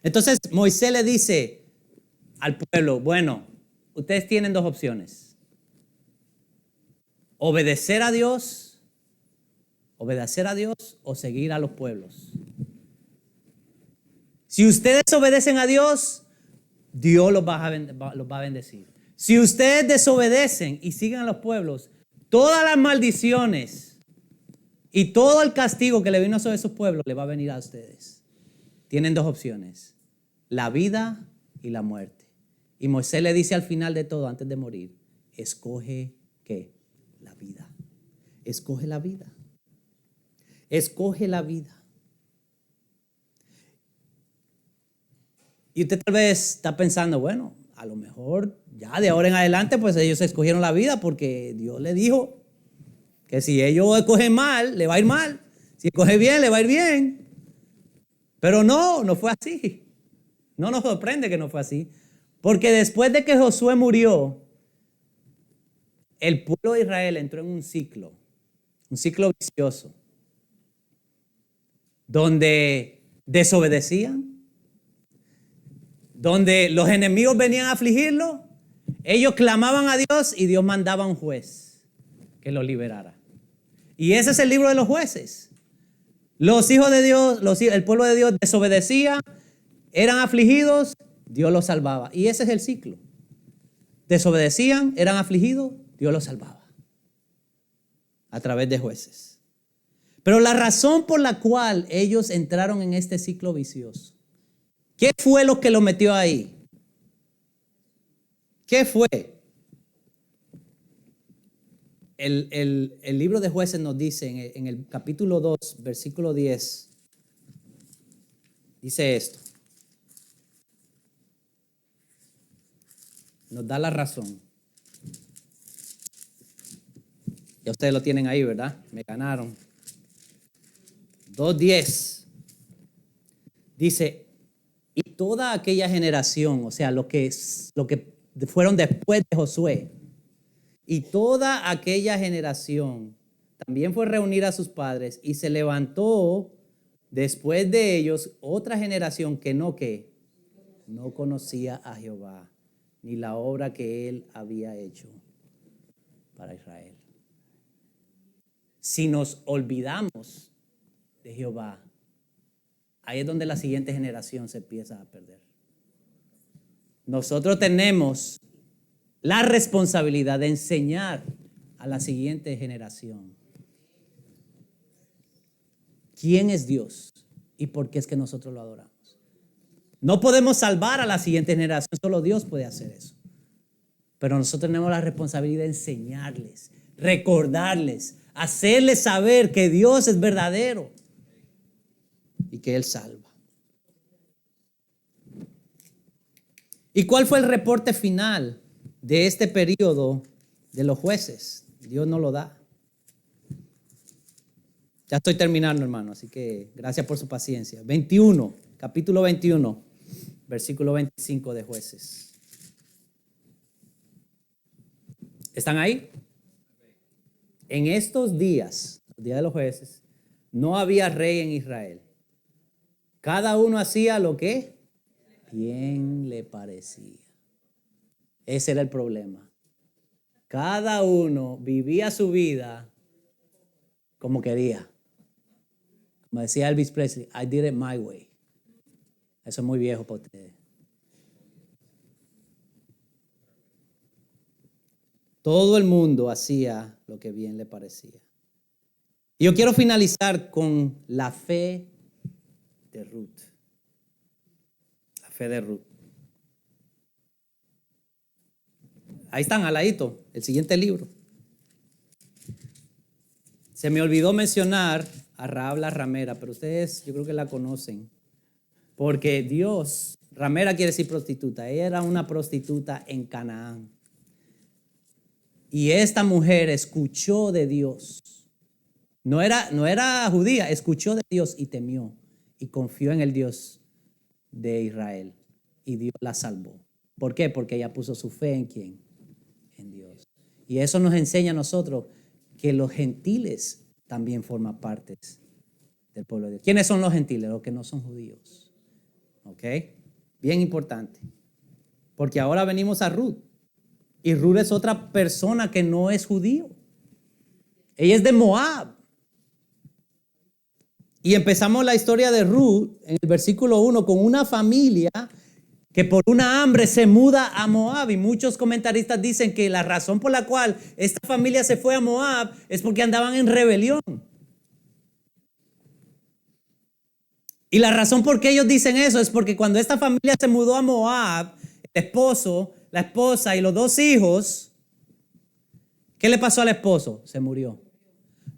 Speaker 1: Entonces Moisés le dice al pueblo, bueno, ustedes tienen dos opciones. Obedecer a Dios o seguir a los pueblos. Si ustedes obedecen a Dios, Dios los va a bendecir. Si ustedes desobedecen y siguen a los pueblos, todas las maldiciones y todo el castigo que le vino sobre esos pueblos le va a venir a ustedes. Tienen dos opciones, la vida y la muerte. Y Moisés le dice al final de todo, antes de morir, escoge ¿qué? La vida. Escoge la vida. Escoge la vida. Y usted tal vez está pensando, bueno, a lo mejor ya de ahora en adelante pues ellos escogieron la vida porque Dios les dijo que si ellos escogen mal, le va a ir mal. Si escoge bien, le va a ir bien. Pero no fue así. No nos sorprende que no fue así. Porque después de que Josué murió, el pueblo de Israel entró en un ciclo vicioso, donde desobedecían, donde los enemigos venían a afligirlo, ellos clamaban a Dios y Dios mandaba a un juez que los liberara. Y ese es el libro de los jueces. Los hijos de Dios, el pueblo de Dios desobedecía, eran afligidos, Dios los salvaba. Y ese es el ciclo. Desobedecían, eran afligidos, Dios los salvaba a través de jueces. Pero la razón por la cual ellos entraron en este ciclo vicioso, ¿qué fue lo que los metió ahí? ¿Qué fue? El libro de Jueces nos dice en el capítulo 2, versículo 10, dice esto. Nos da la razón. Ya ustedes lo tienen ahí, ¿verdad? Me ganaron. 2:10. Dice, y toda aquella generación, o sea, lo que fueron después de Josué, y toda aquella generación también fue reunir a sus padres y se levantó después de ellos otra generación que no conocía a Jehová ni la obra que él había hecho para Israel. Si nos olvidamos de Jehová, ahí es donde la siguiente generación se empieza a perder. Nosotros tenemos la responsabilidad de enseñar a la siguiente generación quién es Dios y por qué es que nosotros lo adoramos. No podemos salvar a la siguiente generación, solo Dios puede hacer eso. Pero nosotros tenemos la responsabilidad de enseñarles, recordarles, hacerles saber que Dios es verdadero y que Él salva. ¿Y cuál fue el reporte final de este periodo de los jueces? Dios no lo da. Ya estoy terminando, hermano, así que gracias por su paciencia. Capítulo 21, versículo 25 de Jueces. ¿Están ahí? En estos días, el día de los jueces, no había rey en Israel. Cada uno hacía lo que bien le parecía. Ese era el problema. Cada uno vivía su vida como quería. Como decía Elvis Presley, I did it my way. Eso es muy viejo para ustedes. Todo el mundo hacía lo que bien le parecía. Y yo quiero finalizar con la fe de Ruth. La fe de Ruth. Ahí están, al ladito, el siguiente libro. Se me olvidó mencionar a Rahab la ramera, pero ustedes yo creo que la conocen. Porque Dios, ramera quiere decir prostituta, ella era una prostituta en Canaán. Y esta mujer escuchó de Dios. No era judía, escuchó de Dios y temió. Y confió en el Dios de Israel. Y Dios la salvó. ¿Por qué? Porque ella puso su fe en ¿quién? En Dios. Y eso nos enseña a nosotros que los gentiles también forman parte del pueblo de Dios. ¿Quiénes son los gentiles? Los que no son judíos. ¿Ok? Bien importante. Porque ahora venimos a Ruth. Y Ruth es otra persona que no es judío. Ella es de Moab. Y empezamos la historia de Ruth en el versículo 1 con una familia que por una hambre se muda a Moab. Y muchos comentaristas dicen que la razón por la cual esta familia se fue a Moab es porque andaban en rebelión. Y la razón por qué ellos dicen eso es porque cuando esta familia se mudó a Moab, el esposo, la esposa y los 2 hijos, ¿qué le pasó al esposo? Se murió.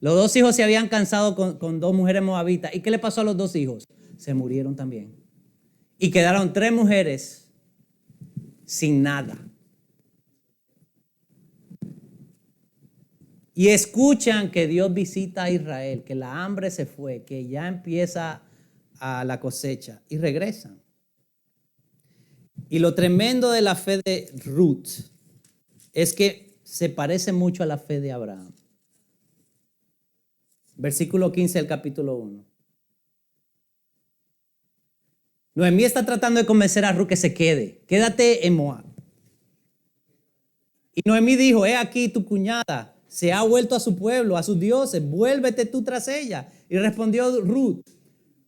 Speaker 1: Los 2 hijos se habían casado con 2 mujeres moabitas. ¿Y qué le pasó a los 2 hijos? Se murieron también. Y quedaron 3 mujeres sin nada. Y escuchan que Dios visita a Israel, que la hambre se fue, que ya empieza a la cosecha y regresan. Y lo tremendo de la fe de Ruth es que se parece mucho a la fe de Abraham. Versículo 15 del capítulo 1. Noemí está tratando de convencer a Ruth que se quede. Quédate en Moab. Y Noemí dijo, he aquí tu cuñada se ha vuelto a su pueblo, a sus dioses, vuélvete tú tras ella. Y respondió Ruth,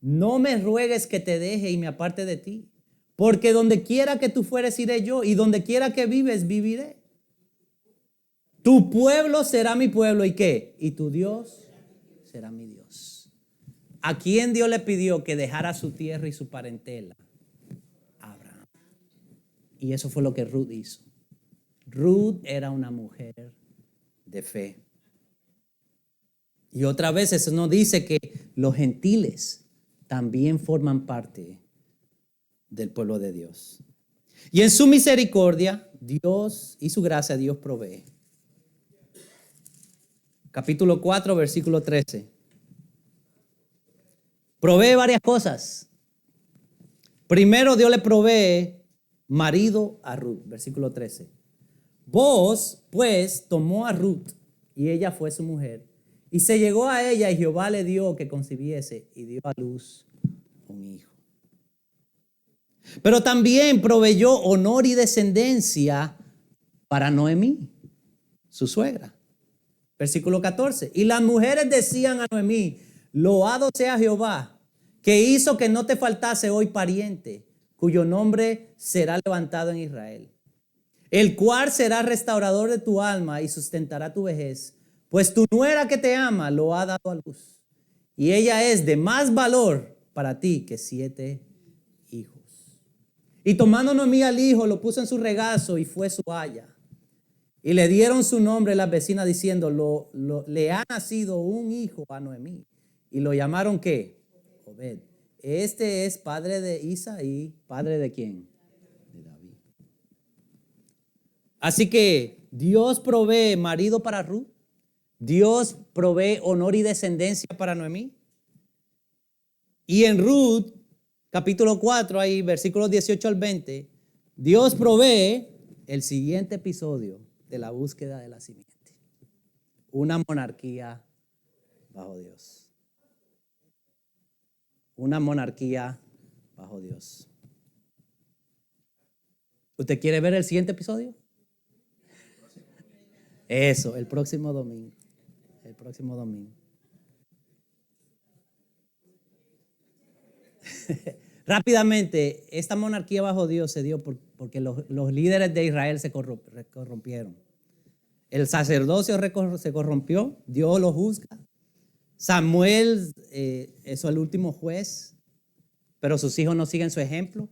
Speaker 1: no me ruegues que te deje y me aparte de ti, porque donde quiera que tú fueres iré yo, y donde quiera que vives viviré. Tu pueblo será mi pueblo, ¿y qué? Y tu Dios será mi Dios. ¿A quién Dios le pidió que dejara su tierra y su parentela? A Abraham. Y eso fue lo que Ruth hizo. Ruth era una mujer de fe. Y otra vez eso nos dice que los gentiles también forman parte del pueblo de Dios. Y en su misericordia, Dios y su gracia, Dios provee. Capítulo 4, versículo 13. Provee varias cosas. Primero, Dios le provee marido a Ruth, versículo 13. Vos, pues, tomó a Ruth, y ella fue su mujer, y se llegó a ella, y Jehová le dio que concibiese, y dio a luz un hijo. Pero también proveyó honor y descendencia para Noemí, su suegra. Versículo 14. Y las mujeres decían a Noemí, loado sea Jehová, que hizo que no te faltase hoy pariente, cuyo nombre será levantado en Israel, el cual será restaurador de tu alma y sustentará tu vejez, pues tu nuera que te ama lo ha dado a luz, y ella es de más valor para ti que 7 hijos. Y tomando Noemí al hijo, lo puso en su regazo y fue su haya. Y le dieron su nombre las vecinas diciendo, le ha nacido un hijo a Noemí. Y lo llamaron ¿qué? Obed. Este es padre de Isaí, padre de ¿quién? De David. Así que Dios provee marido para Ruth. Dios provee honor y descendencia para Noemí. Y en Ruth, capítulo 4, ahí versículos 18 al 20, Dios provee el siguiente episodio de la búsqueda de la simiente. Una monarquía bajo Dios. Una monarquía bajo Dios. ¿Usted quiere ver el siguiente episodio? Eso, el próximo domingo. El próximo domingo. Rápidamente, esta monarquía bajo Dios se dio porque los líderes de Israel se corrompieron. El sacerdocio se corrompió, Dios lo juzga. Samuel es el último juez, pero sus hijos no siguen su ejemplo.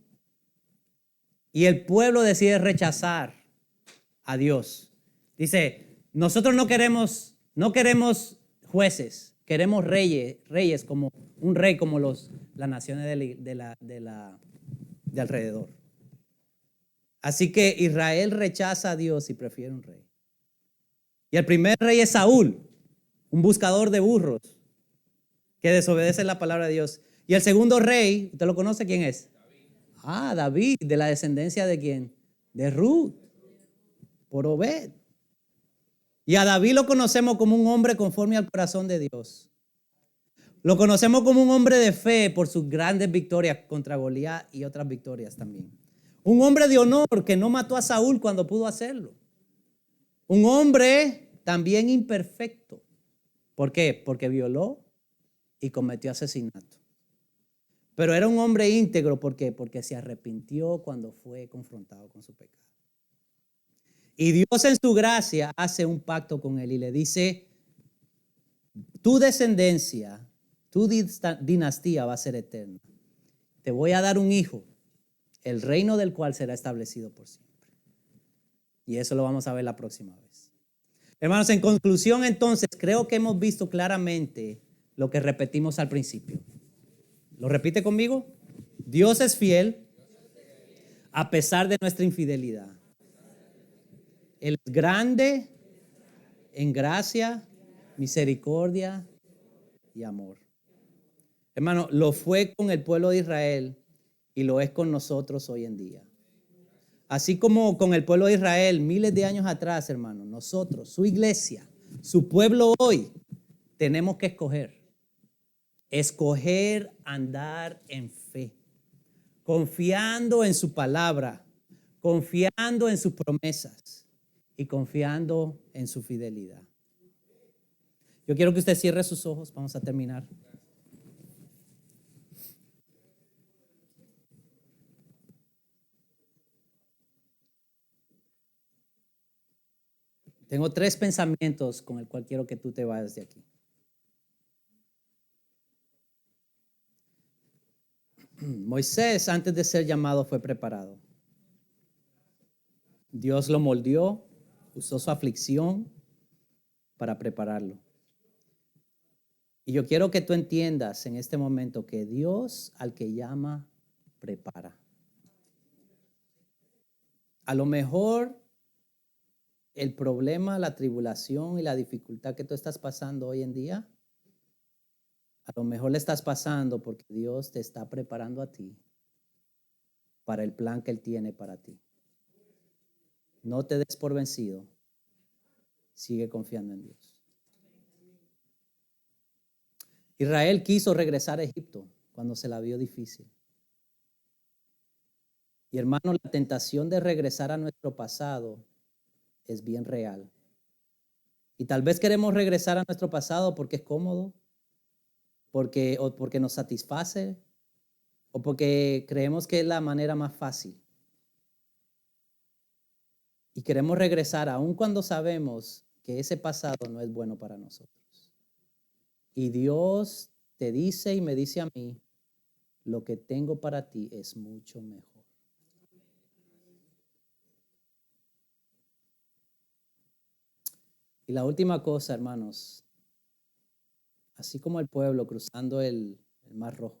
Speaker 1: Y el pueblo decide rechazar a Dios. Dice, nosotros no queremos jueces, queremos reyes como un rey como las naciones de alrededor. Así que Israel rechaza a Dios y prefiere un rey. Y el primer rey es Saúl, un buscador de burros que desobedece la palabra de Dios. Y el segundo rey, ¿usted lo conoce quién es? David, de la descendencia ¿de quién? De Ruth, por Obed. Y a David lo conocemos como un hombre conforme al corazón de Dios. Lo conocemos como un hombre de fe por sus grandes victorias contra Goliat y otras victorias también. Un hombre de honor que no mató a Saúl cuando pudo hacerlo. Un hombre también imperfecto. ¿Por qué? Porque violó y cometió asesinato. Pero era un hombre íntegro. ¿Por qué? Porque se arrepintió cuando fue confrontado con su pecado. Y Dios en su gracia hace un pacto con él y le dice, tu descendencia, tu dinastía va a ser eterna. Te voy a dar un hijo, el reino del cual será establecido por siempre. Y eso lo vamos a ver la próxima vez. Hermanos, en conclusión entonces, creo que hemos visto claramente lo que repetimos al principio. ¿Lo repite conmigo? Dios es fiel a pesar de nuestra infidelidad. Él es grande en gracia, misericordia y amor. Hermano, lo fue con el pueblo de Israel y lo es con nosotros hoy en día. Así como con el pueblo de Israel miles de años atrás, hermano, nosotros, su iglesia, su pueblo hoy, tenemos que escoger andar en fe, confiando en su palabra, confiando en sus promesas y confiando en su fidelidad. Yo quiero que usted cierre sus ojos, vamos a terminar. Tengo 3 pensamientos con el cual quiero que tú te vayas de aquí. Moisés, antes de ser llamado, fue preparado. Dios lo moldeó, usó su aflicción para prepararlo. Y yo quiero que tú entiendas en este momento que Dios al que llama, prepara. A lo mejor el problema, la tribulación y la dificultad que tú estás pasando hoy en día, a lo mejor le estás pasando porque Dios te está preparando a ti para el plan que Él tiene para ti. No te des por vencido. Sigue confiando en Dios. Israel quiso regresar a Egipto cuando se la vio difícil. Y hermano, la tentación de regresar a nuestro pasado es bien real. Y tal vez queremos regresar a nuestro pasado porque es cómodo, o porque nos satisface, o porque creemos que es la manera más fácil. Y queremos regresar aun cuando sabemos que ese pasado no es bueno para nosotros. Y Dios te dice y me dice a mí, lo que tengo para ti es mucho mejor. Y la última cosa, hermanos, así como el pueblo cruzando el Mar Rojo,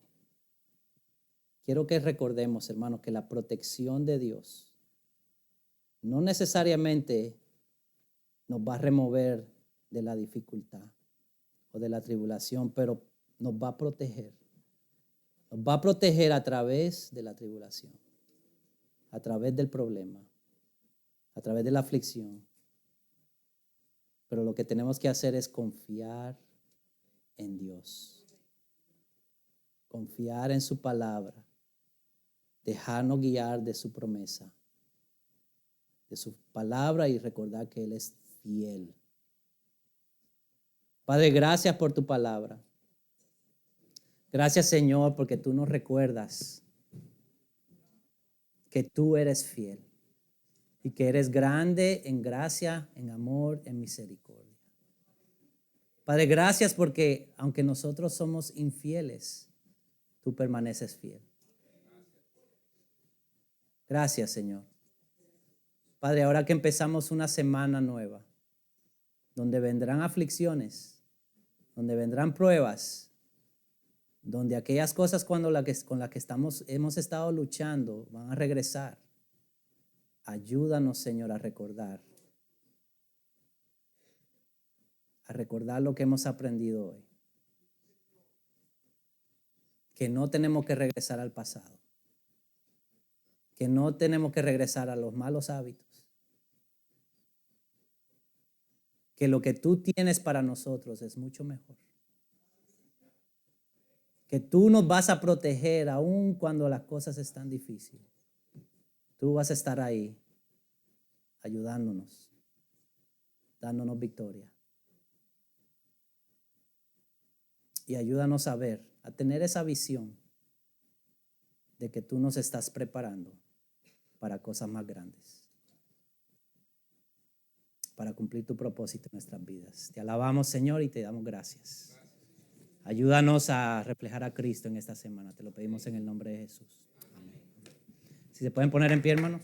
Speaker 1: quiero que recordemos, hermanos, que la protección de Dios no necesariamente nos va a remover de la dificultad o de la tribulación, pero nos va a proteger. Nos va a proteger a través de la tribulación, a través del problema, a través de la aflicción. Pero lo que tenemos que hacer es confiar en Dios. Confiar en su palabra. Dejarnos guiar de su promesa, de su palabra y recordar que Él es fiel. Padre, gracias por tu palabra. Gracias, Señor, porque tú nos recuerdas que tú eres fiel y que eres grande en gracia, en amor, en misericordia. Padre, gracias porque aunque nosotros somos infieles, tú permaneces fiel. Gracias, Señor. Padre, ahora que empezamos una semana nueva, donde vendrán aflicciones, donde vendrán pruebas, donde aquellas cosas con las que hemos estado luchando van a regresar. Ayúdanos, Señor, a recordar lo que hemos aprendido hoy. Que no tenemos que regresar al pasado. Que no tenemos que regresar a los malos hábitos. Que lo que tú tienes para nosotros es mucho mejor. Que tú nos vas a proteger aun cuando las cosas están difíciles. Tú vas a estar ahí ayudándonos, dándonos victoria. Y ayúdanos a ver, a tener esa visión de que tú nos estás preparando para cosas más grandes, para cumplir tu propósito en nuestras vidas. Te alabamos, Señor, y te damos gracias. Ayúdanos a reflejar a Cristo en esta semana. Te lo pedimos en el nombre de Jesús. Amén. Si se pueden poner en pie, hermanos.